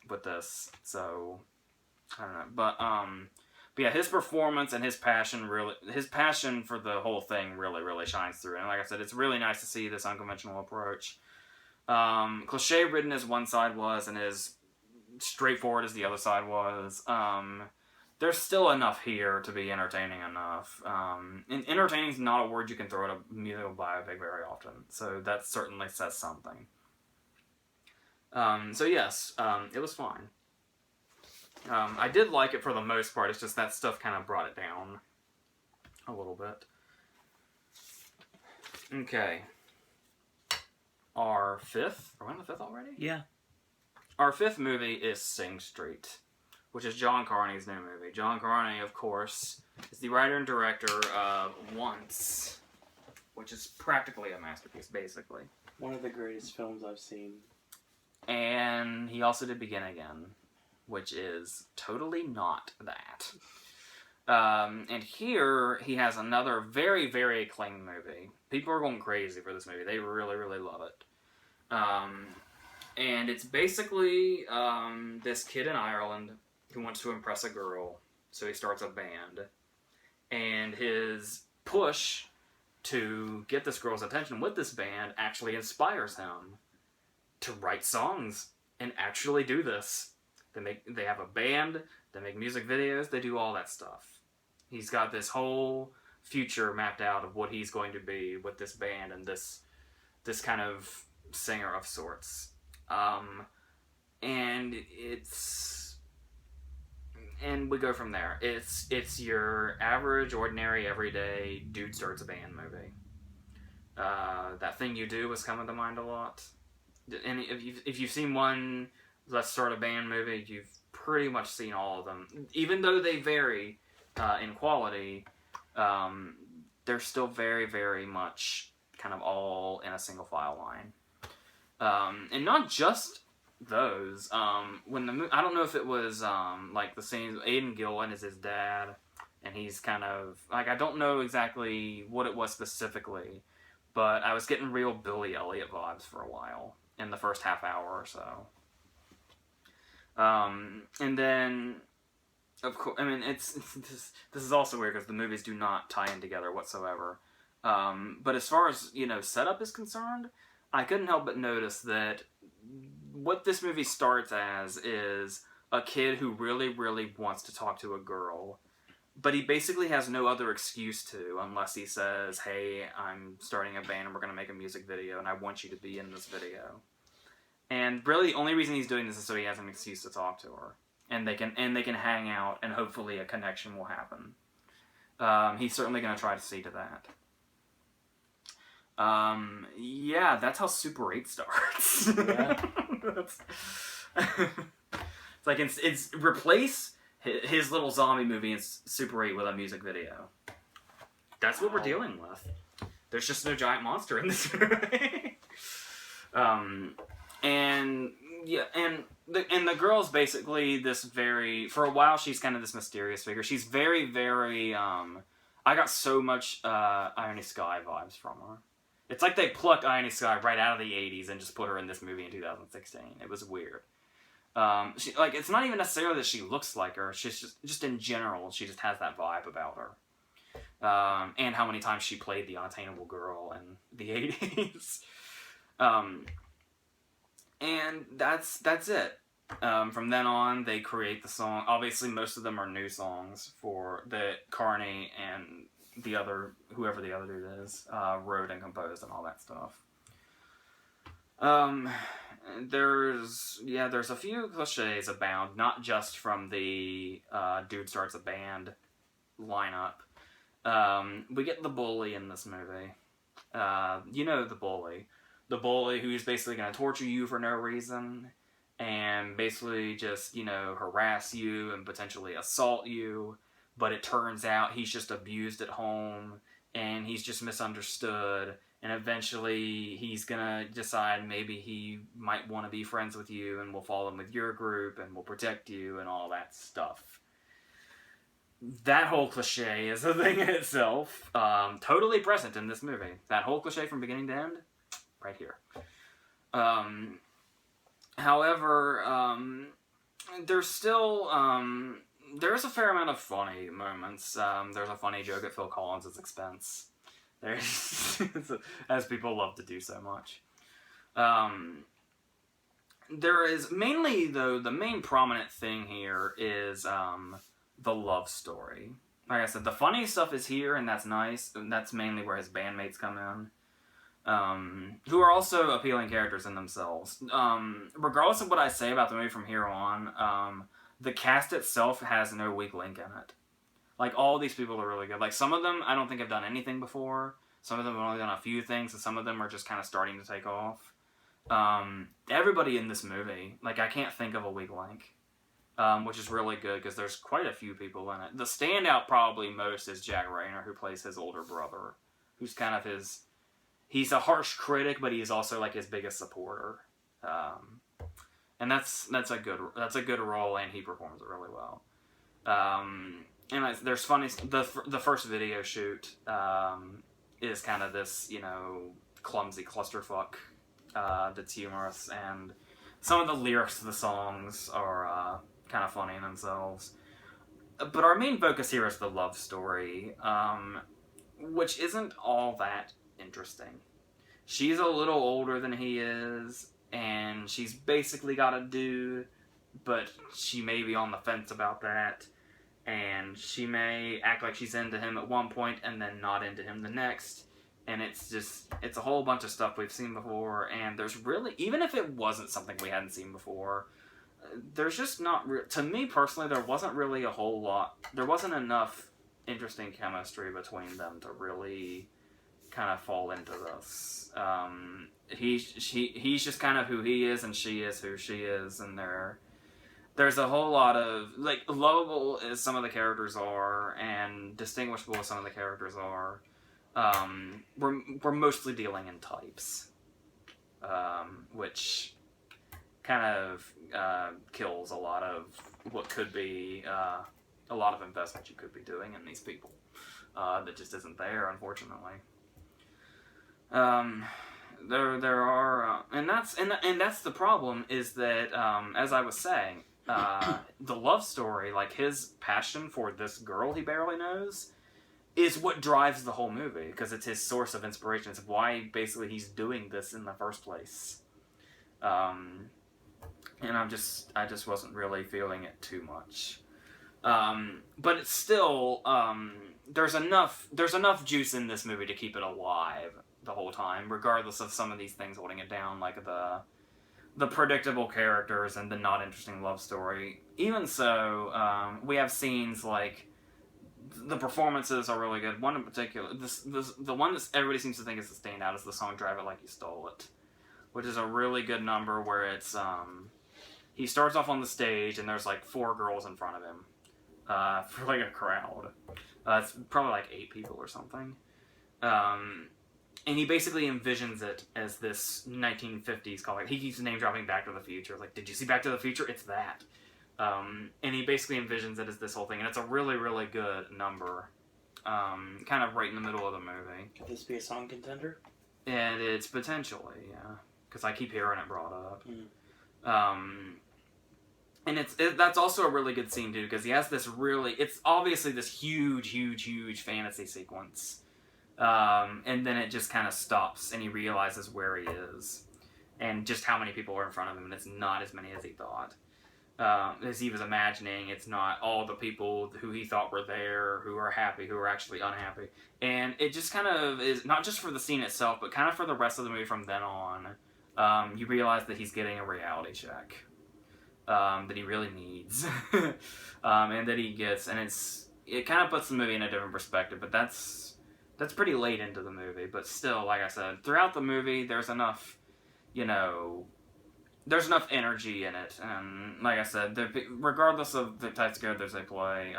with this, so, I don't know, but yeah, his performance and his passion for the whole thing really, really shines through, and like I said, it's really nice to see this unconventional approach. Cliche-ridden as one side was, and as straightforward as the other side was, there's still enough here to be entertaining enough. And entertaining is not a word you can throw at a musical biopic very often, so that certainly says something. So yes, it was fine. I did like it for the most part, it's just that stuff kind of brought it down. a little bit. Okay. Our fifth... Are we on the fifth already? Yeah. Our fifth movie is Sing Street, which is John Carney's new movie. John Carney, of course, is the writer and director of Once, which is practically a masterpiece, basically. One of the greatest films I've seen. And he also did Begin Again, which is totally not that. And here, he has another very, very acclaimed movie. People are going crazy for this movie. They really, really love it. And it's basically this kid in Ireland who wants to impress a girl, so he starts a band. And his push to get this girl's attention with this band actually inspires him to write songs and actually do this. They have a band, they make music videos, they do all that stuff. He's got this whole future mapped out of what he's going to be with this band and this kind of singer of sorts. And we go from there. It's your average, ordinary, everyday dude starts a band movie. That Thing You Do was coming to mind a lot. And if you've seen one Let's Start a Band movie, you've pretty much seen all of them. Even though they vary in quality, they're still very, very much kind of all in a single file line. And not just those. When I don't know if it was like the same. Aidan Gillen is his dad, and he's kind of like, I don't know exactly what it was specifically, but I was getting real Billy Elliot vibes for a while in the first half hour or so. And then, of course, I mean, this is also weird because the movies do not tie in together whatsoever. But as far as, setup is concerned, I couldn't help but notice that what this movie starts as is a kid who really, really wants to talk to a girl, but he basically has no other excuse to unless he says, hey, I'm starting a band and we're going to make a music video and I want you to be in this video. And really the only reason he's doing this is so he has an excuse to talk to her. And they can hang out and hopefully a connection will happen. He's certainly going to try to see to that. Yeah, that's how Super 8 starts. Yeah. It's like it's replace his little zombie movie in Super 8 with a music video. That's what we're dealing with. There's just no giant monster in this movie. And the girl's basically this for a while she's kind of this mysterious figure. She's very, very I got so much Ione Skye vibes from her. It's like they plucked Ione Skye right out of the 80s and just put her in this movie in 2016. It was weird. It's not even necessarily that she looks like her. She's just in general, she just has that vibe about her. And how many times she played the unattainable girl in the 80s. And that's it. From then on, they create the song. Obviously, most of them are new songs that Carney and whoever the other dude is, wrote and composed and all that stuff. There's a few cliches abound, not just from the dude starts a band lineup. We get the bully in this movie. The bully. The bully who's basically going to torture you for no reason and basically just, harass you and potentially assault you. But it turns out he's just abused at home and he's just misunderstood. And eventually he's going to decide maybe he might want to be friends with you and will fall in with your group and will protect you and all that stuff. That whole cliche is a thing in itself. Totally present in this movie. That whole cliche from beginning to end, right here. However, there's still... there's a fair amount of funny moments. There's a funny joke at Phil Collins' expense. As people love to do so much. There is mainly, though, the main prominent thing here is the love story. Like I said, the funny stuff is here, and that's nice. And that's mainly where his bandmates come in. Who are also appealing characters in themselves. Regardless of what I say about the movie from here on, the cast itself has no weak link in it. Like, all these people are really good. Like, some of them I don't think have done anything before. Some of them have only done a few things, and some of them are just kind of starting to take off. Everybody in this movie, like, I can't think of a weak link, which is really good because there's quite a few people in it. The standout probably most is Jack Rayner, who plays his older brother, who's kind of his... He's a harsh critic, but he is also, like, his biggest supporter. And that's a good role, and he performs it really well. And there's funny... The first video shoot is kind of this, you know, clumsy clusterfuck that's humorous, and some of the lyrics to the songs are kind of funny in themselves. But our main focus here is the love story, which isn't all that interesting. She's a little older than he is, and she's basically got a dude, but she may be on the fence about that, and she may act like she's into him at one point and then not into him the next. And it's a whole bunch of stuff we've seen before, and there's really, even if it wasn't something we hadn't seen before, there's just not, to me personally, there wasn't really a whole lot, there wasn't enough interesting chemistry between them to really kind of fall into this. He's just kind of who he is, and she is who she is, and there's a whole lot of, like, lovable as some of the characters are, and distinguishable as some of the characters are. We're mostly dealing in types, which kind of kills a lot of what could be a lot of investment you could be doing in these people that just isn't there, unfortunately. There are, and that's the problem, is that as I was saying, the love story, like his passion for this girl he barely knows, is what drives the whole movie, because it's his source of inspiration. It's why basically he's doing this in the first place. And I just wasn't really feeling it too much. But it's still, there's enough juice in this movie to keep it alive the whole time, regardless of some of these things holding it down, like the predictable characters and the not interesting love story. Even so, we have scenes like, the performances are really good. One in particular, the one that everybody seems to think is the standout, is the song "Drive It Like You Stole It," which is a really good number where it's he starts off on the stage and there's like 4 girls in front of him for like a crowd. It's probably like 8 people or something, and he basically envisions it as this 1950s call. He keeps name dropping Back to the Future. Like, did you see Back to the Future? It's that. And he basically envisions it as this whole thing, and it's a really, really good number, kind of right in the middle of the movie. Could this be a song contender? And it's potentially, yeah, because I keep hearing it brought up. And that's also a really good scene too, because he has this really, it's obviously this huge fantasy sequence, and then it just kind of stops, and he realizes where he is, and just how many people are in front of him, and it's not as many as he thought. As he was imagining, it's not all the people who he thought were there, who are happy, who are actually unhappy. And it just kind of is, not just for the scene itself, but kind of for the rest of the movie from then on. You realize that he's getting a reality check that he really needs. And that he gets, and it kind of puts the movie in a different perspective, but that's pretty late into the movie. But still, like I said, throughout the movie, there's enough, there's enough energy in it, and like I said, regardless of the types of characters they play,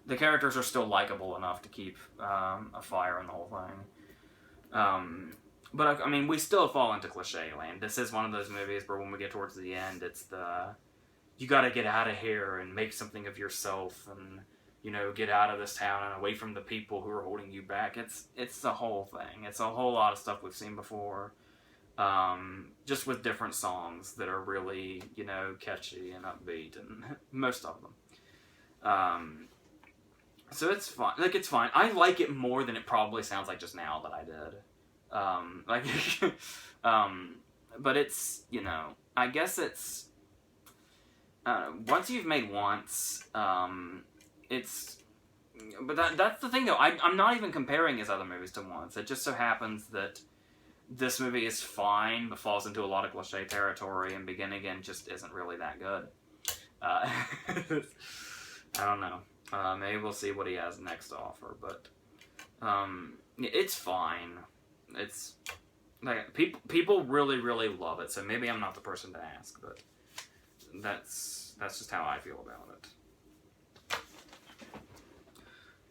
the characters are still likable enough to keep a fire in the whole thing. But I mean, we still fall into cliche land. This is one of those movies where when we get towards the end, it's you gotta get out of here and make something of yourself, and get out of this town and away from the people who are holding you back. It's the whole thing. It's a whole lot of stuff we've seen before. Just with different songs that are really, catchy and upbeat, and most of them. So it's fine. Like, it's fine. I like it more than it probably sounds like just now that I did. But it's, I guess it's, once you've made once, it's, but that's the thing though. I'm not even comparing his other movies to Once. It just so happens that this movie is fine, but falls into a lot of cliche territory, and Begin Again just isn't really that good. I don't know. Maybe we'll see what he has next to offer, but it's fine. It's like people really, really love it, so maybe I'm not the person to ask, but that's just how I feel about it.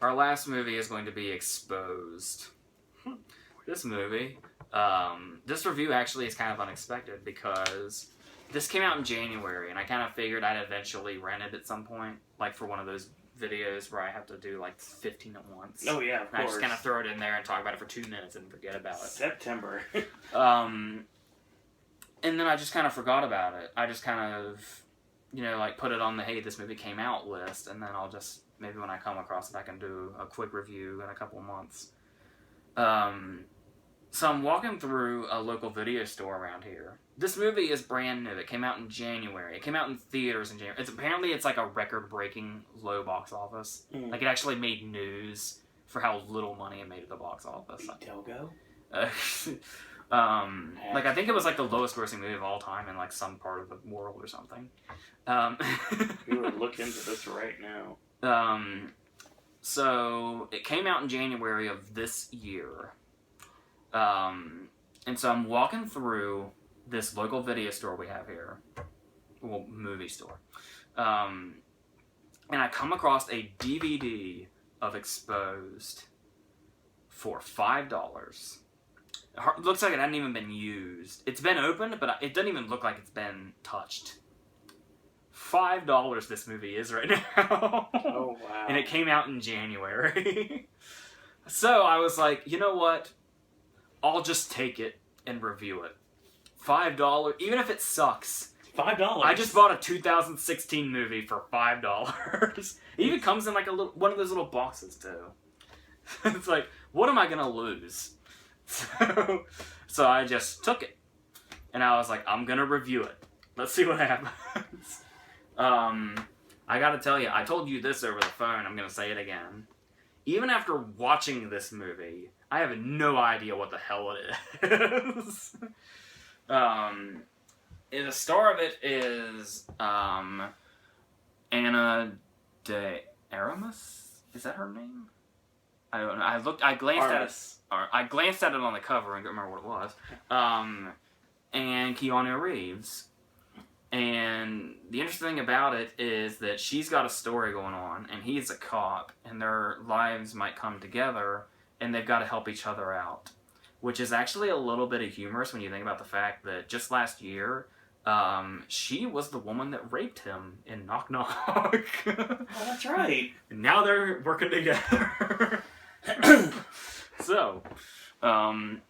Our last movie is going to be Exposed. This movie, this review actually is kind of unexpected because this came out in January, and I kind of figured I'd eventually rent it at some point, like for one of those videos where I have to do like 15 at once. Oh yeah, of course. I just kind of throw it in there and talk about it for 2 minutes and forget about it. September. And then I just kind of forgot about it. I just kind of, like put it on the, hey, this movie came out list, and then I'll just, maybe when I come across it, I can do a quick review in a couple of months. So I'm walking through a local video store around here. This movie is brand new. It came out in January. It came out in theaters in January. It's like a record-breaking low box office. Like, it actually made news for how little money it made at the box office. Togo? Like, I think it was like the lowest grossing movie of all time in like some part of the world or something. We would look into this right now. So it came out in January of this year. And so I'm walking through this local video store we have here. Well, movie store. And I come across a DVD of Exposed for $5. It looks like it hadn't even been used. It's been opened, but it doesn't even look like it's been touched. $5 this movie is right now. Oh, wow. And it came out in January. So I was like, you know what? I'll just take it and review it. $5, even if it sucks. $5. I just bought a 2016 movie for $5. It even comes in like one of those little boxes too. It's like, what am I gonna lose? So I just took it, and I was like, I'm gonna review it. Let's see what happens. I gotta tell you, I told you this over the phone. I'm gonna say it again. Even after watching this movie, I have no idea what the hell it is. The star of it is Anna de Aramis. Is that her name? I don't know. I glanced at it on the cover and don't remember what it was. And Keanu Reeves. And the interesting thing about it is that she's got a story going on, and he's a cop, and their lives might come together, and they've got to help each other out. Which is actually a little bit of humorous when you think about the fact that just last year, she was the woman that raped him in Knock Knock. Oh, that's right. And now they're working together. So, and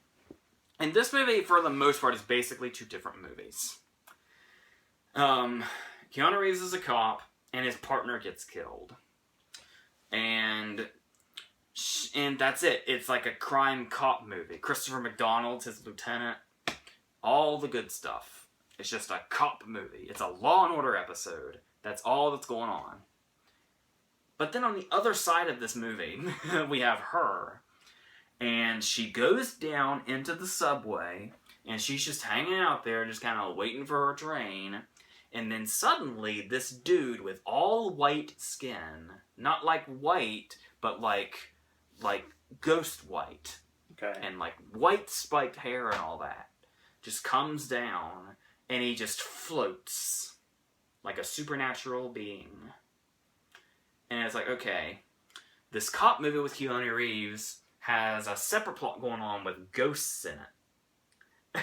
this movie, for the most part, is basically two different movies. Keanu Reeves is a cop, and his partner gets killed. And that's it. It's like a crime cop movie. Christopher McDonald's his lieutenant. All the good stuff. It's just a cop movie. It's a Law and Order episode. That's all that's going on. But then on the other side of this movie, we have her. And she goes down into the subway, and she's just hanging out there, just kind of waiting for her train. And then suddenly, this dude with all white skin, not like white, but like ghost white. Okay. And like white spiked hair and all that, just comes down, and he just floats like a supernatural being. And it's like, okay, this cop movie with Keanu Reeves has a separate plot going on with ghosts in it.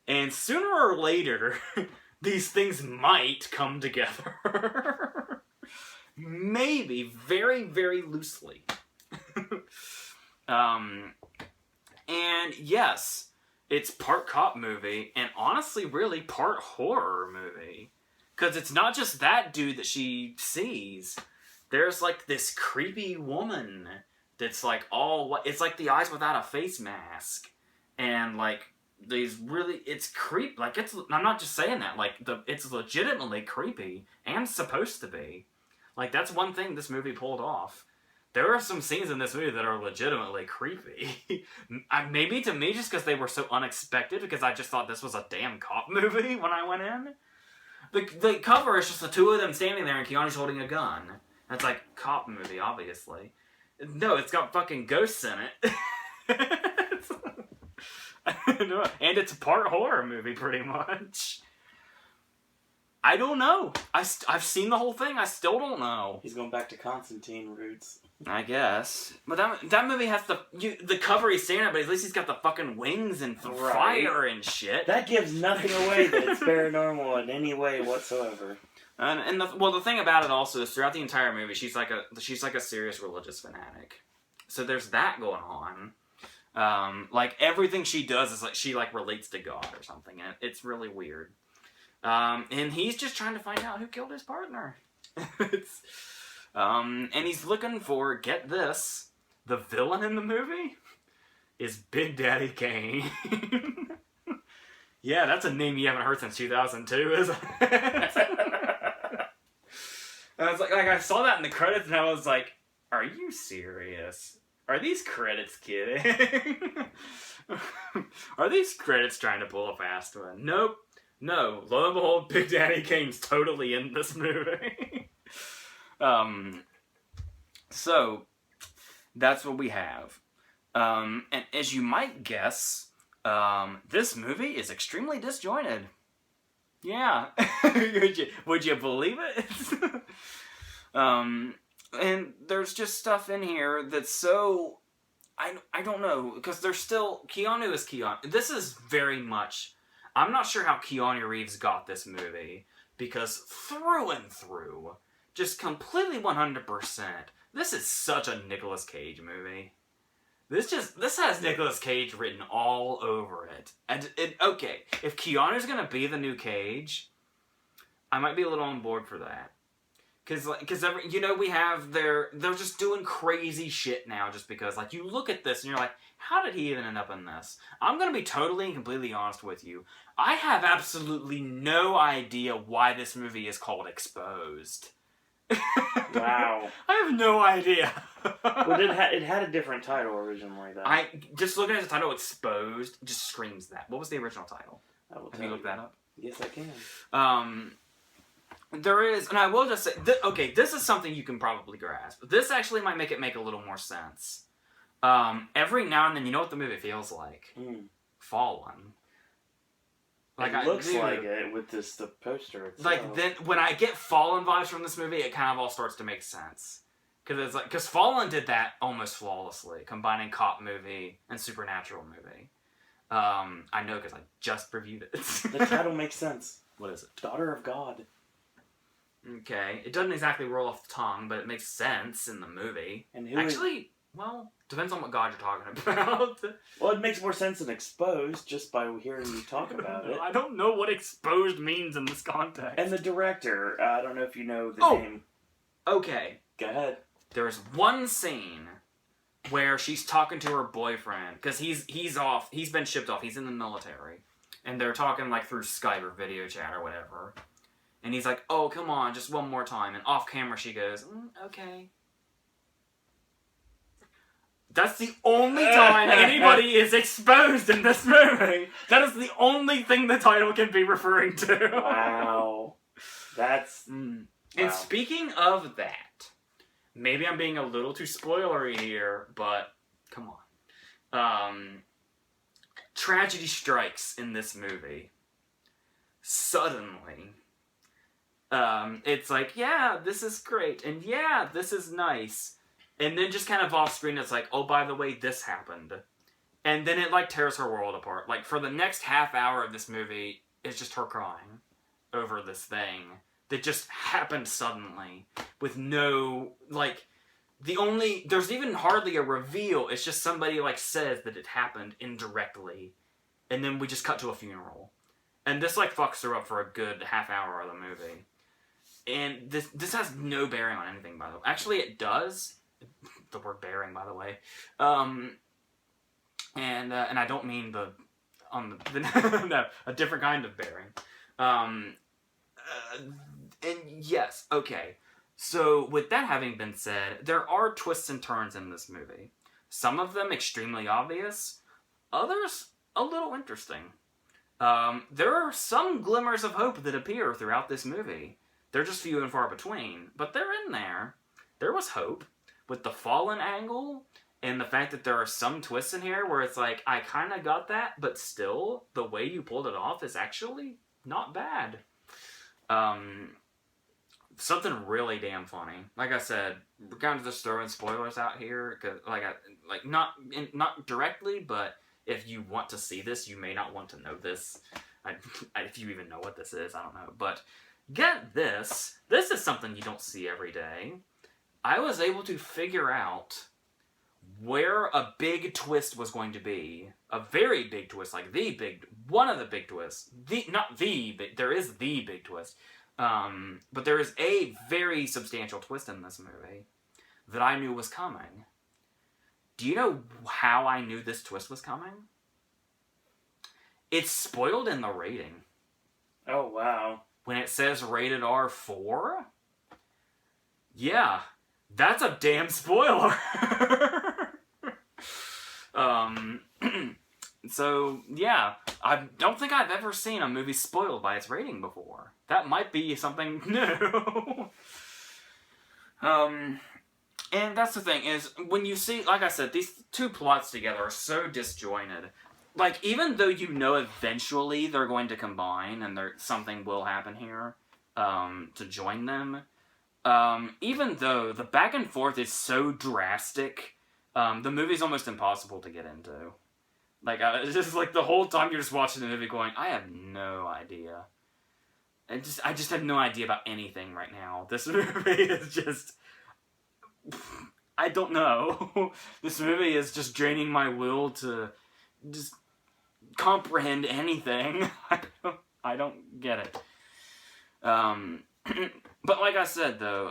And sooner or later, these things might come together. Maybe, very, very loosely. And yes, it's part cop movie, and honestly, really part horror movie. Because it's not just that dude that she sees. There's like this creepy woman that's like all what it's like the Eyes Without a Face mask, and like these really it's creep like it's I'm not just saying that like it's legitimately creepy and supposed to be. Like that's one thing this movie pulled off. There are some scenes in this movie that are legitimately creepy. Maybe to me just because they were so unexpected, because I just thought this was a damn cop movie when I went in. The cover is just the two of them standing there and Keanu's holding a gun. That's like cop movie, obviously. No, it's got fucking ghosts in it. And it's a part horror movie, pretty much. I don't know. I've seen the whole thing. I still don't know. He's going back to Constantine roots. I guess. But that movie has the cover he's standing at, but at least he's got the fucking wings and fire and shit. That gives nothing away that it's paranormal in any way whatsoever. And the thing about it also is throughout the entire movie, she's like a serious religious fanatic. So there's that going on. Like everything she does is like she like relates to God or something, and it's really weird. And he's just trying to find out who killed his partner. And he's looking for, get this, the villain in the movie is Big Daddy Kane. Yeah, that's a name you haven't heard since 2002, isn't it? And I was like I saw that in the credits and I was like, are you serious? Are these credits kidding? Are these credits trying to pull a fast one? Nope. No. Lo and behold, Big Daddy Kane's totally in this movie. So, that's what we have. And as you might guess, this movie is extremely disjointed. Yeah. Would you believe it? And there's just stuff in here that's so... I don't know, because there's still... Keanu is Keanu. This is very much... I'm not sure how Keanu Reeves got this movie, because through and through, just completely 100%, this is such a Nicolas Cage movie. This has Nicolas Cage written all over it. And okay, if Keanu's gonna be the new Cage, I might be a little on board for that. Because we have they're just doing crazy shit now just because, like, you look at this and you're like, how did he even end up in this? I'm going to be totally and completely honest with you. I have absolutely no idea why this movie is called Exposed. Wow. I have no idea. Well, it had a different title originally, though. Just looking at the title, Exposed, just screams that. What was the original title? Have you looked that up? Yes, I can. There is, and I will just say, okay, this is something you can probably grasp. This actually might make a little more sense. Every now and then, you know what the movie feels like? Fallen. Like it looks like it with the poster itself. Like, then, when I get Fallen vibes from this movie, it kind of all starts to make sense. Because Fallen did that almost flawlessly, combining cop movie and supernatural movie. I know because I just reviewed it. The title makes sense. What is it? Daughter of God. Okay, it doesn't exactly roll off the tongue, but it makes sense in the movie. And well, depends on what God you're talking about. Well, it makes more sense than Exposed just by hearing you talk about it. I don't know what Exposed means in this context. And the director, I don't know if you know the name. Okay. Go ahead. There's one scene where she's talking to her boyfriend, because he's off, he's been shipped off, he's in the military, and they're talking like through Skype or video chat or whatever. And he's like, oh, come on, just one more time. And off camera she goes, okay. That's the only time anybody is exposed in this movie. That is the only thing the title can be referring to. Wow. That's... Wow. And speaking of that, maybe I'm being a little too spoilery here, but come on. Tragedy strikes in this movie. Suddenly. It's like, yeah, this is great, and yeah, this is nice. And then just kind of off screen, it's like, oh, by the way, this happened. And then it, like, tears her world apart. Like, for the next half hour of this movie, it's just her crying over this thing that just happened suddenly. With no, like, there's even hardly a reveal. It's just somebody, like, says that it happened indirectly. And then we just cut to a funeral. And this, like, fucks her up for a good half hour of the movie. And this has no bearing on anything, by the way. Actually, it does. The word bearing, by the way. And I don't mean no, a different kind of bearing. And yes, okay. So, with that having been said, there are twists and turns in this movie. Some of them extremely obvious. Others, a little interesting. There are some glimmers of hope that appear throughout this movie. They're just few and far between, but they're in there. There was hope with the fallen angle and the fact that there are some twists in here where it's like, I kind of got that, but still, the way you pulled it off is actually not bad. Something really damn funny. Like I said, we're kind of just throwing spoilers out here, cause not directly, but if you want to see this, you may not want to know this. If you even know what this is, I don't know. But get this. This is something you don't see every day. I was able to figure out where a big twist was going to be. A very big twist, like one of the big twists. There is the big twist. But there is a very substantial twist in this movie that I knew was coming. Do you know how I knew this twist was coming? It's spoiled in the rating. Oh, wow. When it says rated R4? Yeah, that's a damn spoiler. So, yeah, I don't think I've ever seen a movie spoiled by its rating before. That might be something new. And that's the thing, is when you see, like I said, these two plots together are so disjointed. Like, even though you know eventually they're going to combine and something will happen here to join them, even though the back and forth is so drastic, the movie's almost impossible to get into. Like, it's just like the whole time you're just watching the movie going, I have no idea. I just have no idea about anything right now. This movie is just... I don't know. This movie is just draining my will to just comprehend anything. I don't get it. But like I said, though,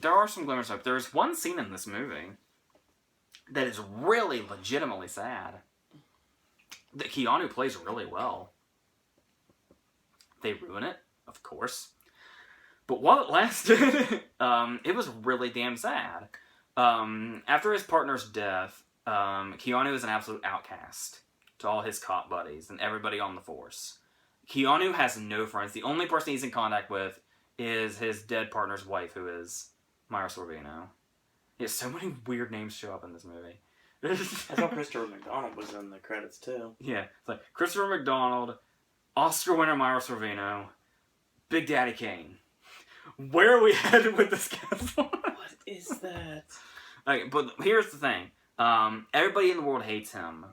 there are some glimmers of hope. There's one scene in this movie that is really legitimately sad. That Keanu plays really well. They ruin it, of course. But while it lasted, it was really damn sad. After his partner's death, Keanu is an absolute outcast to all his cop buddies and everybody on the force. Keanu has no friends. The only person he's in contact with is his dead partner's wife, who is Myra Sorvino. He has so many weird names show up in this movie. I thought Christopher McDonald was in the credits, too. Yeah, it's like Christopher McDonald, Oscar winner Myra Sorvino, Big Daddy Kane. Where are we headed with this cast? What is that? Okay, but here's the thing. Everybody in the world hates him.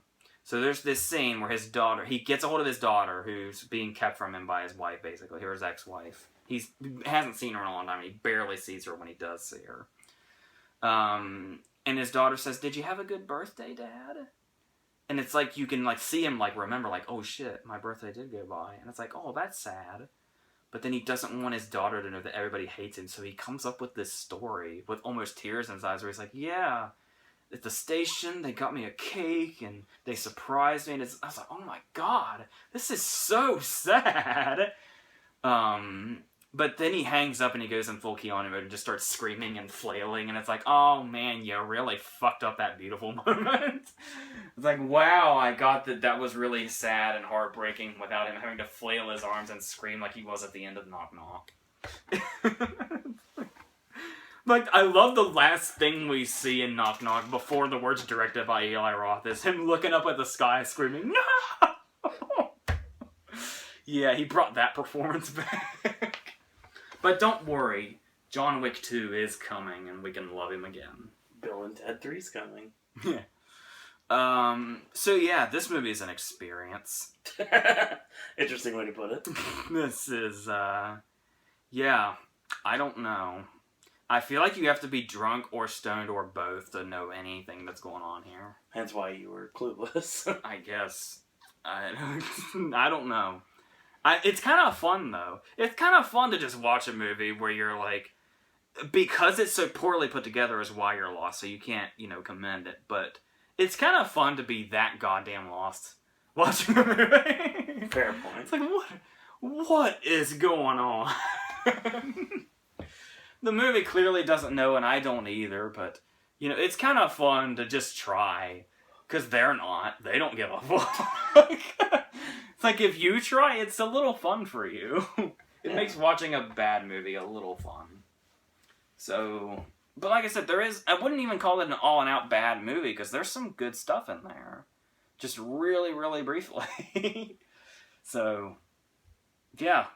So there's this scene where his daughter, he gets a hold of his daughter, who's being kept from him by his wife, basically, or his ex-wife. He hasn't seen her in a long time. He barely sees her when he does see her. And his daughter says, "Did you have a good birthday, Dad?" And it's like, you can like see him like remember, like, oh shit, my birthday did go by. And it's like, oh, that's sad. But then he doesn't want his daughter to know that everybody hates him, so he comes up with this story with almost tears in his eyes where he's like, yeah, at the station, they got me a cake, and they surprised me, and I was like, oh my god, this is so sad. But then he hangs up and he goes in full Keanu mode and just starts screaming and flailing, and it's like, oh man, you really fucked up that beautiful moment. It's like, wow, I got that was really sad and heartbreaking without him having to flail his arms and scream like he was at the end of Knock Knock. Like, I love the last thing we see in Knock Knock before the words directed by Eli Roth is him looking up at the sky screaming, no! Yeah, he brought that performance back. But don't worry, John Wick 2 is coming, and we can love him again. Bill and Ted 3's coming. Yeah. So yeah, this movie is an experience. Interesting way to put it. This is, yeah, I don't know. I feel like you have to be drunk or stoned or both to know anything that's going on here. Hence why you were clueless. I guess. I don't know. It's kind of fun, though. It's kind of fun to just watch a movie where you're like, because it's so poorly put together is why you're lost, so you can't, commend it. But it's kind of fun to be that goddamn lost watching a movie. Fair point. It's like, what is going on? The movie clearly doesn't know, and I don't either, but, it's kind of fun to just try. Because they're not. They don't give a fuck. It's like, if you try, it's a little fun for you. It makes watching a bad movie a little fun. So, but like I said, I wouldn't even call it an all-and-out bad movie, because there's some good stuff in there. Just really, really briefly. So, yeah.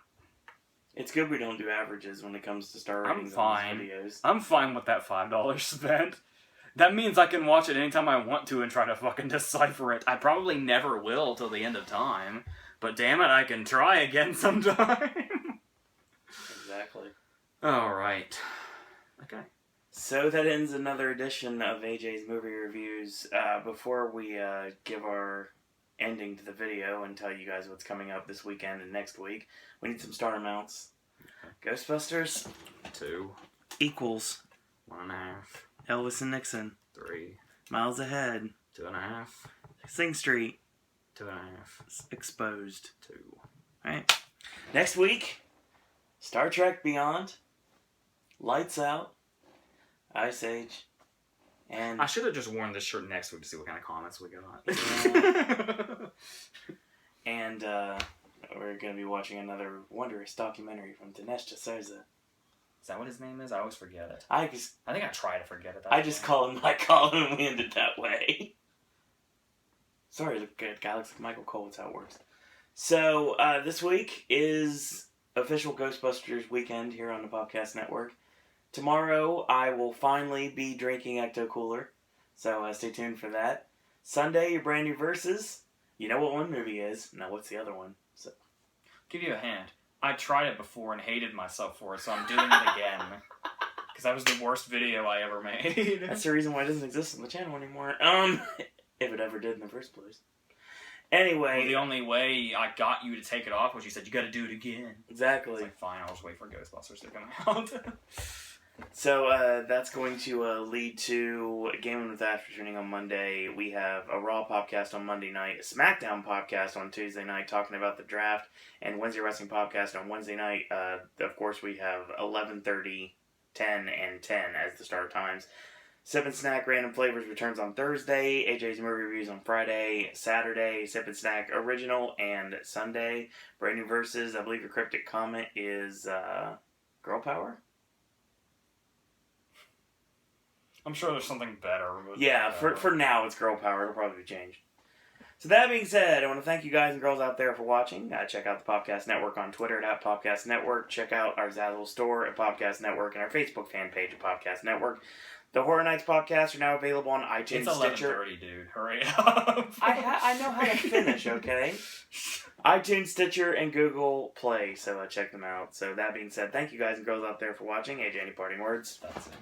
It's good we don't do averages when it comes to star ratings on these videos. I'm fine with that $5 spent. That means I can watch it anytime I want to and try to fucking decipher it. I probably never will till the end of time. But damn it, I can try again sometime. Exactly. Alright. Okay. So that ends another edition of AJ's Movie Reviews. Before we give our ending to the video and tell you guys what's coming up this weekend and next week, we need some starter amounts. Okay. Ghostbusters. 2. Equals. 1.5. Elvis and Nixon. 3. Miles Ahead. 2.5. Sing Street. 2.5. Exposed. 2. Alright. Next week, Star Trek Beyond, Lights Out, Ice Age, and... I should have just worn this shirt next week to see what kind of comments we got. Yeah. And we're going to be watching another wondrous documentary from Dinesh D'Souza. Is that what his name is? I always forget it. I think I try to forget it. I just call him Mike Collin and we end it that way. Sorry, the guy looks like Michael Cole. That's how it works. So, this week is official Ghostbusters weekend here on the Podcast Network. Tomorrow, I will finally be drinking Ecto Cooler. So, stay tuned for that. Sunday, your brand new Versus. You know what one movie is. Now, what's the other one? So, give you a hint. I tried it before and hated myself for it, so I'm doing it again. Because that was the worst video I ever made. That's the reason why it doesn't exist on the channel anymore. If it ever did in the first place. Anyway. Well, the only way I got you to take it off was you said, you gotta do it again. Exactly. It's like, fine, I'll just wait for Ghostbusters to come out. So, that's going to lead to Gaming with Ash returning on Monday. We have a Raw podcast on Monday night, a SmackDown podcast on Tuesday night talking about the draft, and Wednesday Wrestling podcast on Wednesday night. Of course, we have 11:30, 10, and 10 as the start times. Sip and Snack Random Flavors returns on Thursday, AJ's Movie Reviews on Friday, Saturday, Sip and Snack Original, and Sunday, Brand New Versus. I believe your cryptic comment is Girl Power? I'm sure there's something better. But, yeah, for now it's Girl Power. It'll probably change. So that being said, I want to thank you guys and girls out there for watching. Check out the Podcast Network on Twitter at Podcast Network. Check out our Zazzle store at Podcast Network and our Facebook fan page at Podcast Network. The Horror Nights podcast are now available on iTunes, it's Stitcher. 11:30, dude. Hurry up. I know how to finish, okay? iTunes, Stitcher, and Google Play, so check them out. So that being said, thank you guys and girls out there for watching. AJ, any parting words? That's it.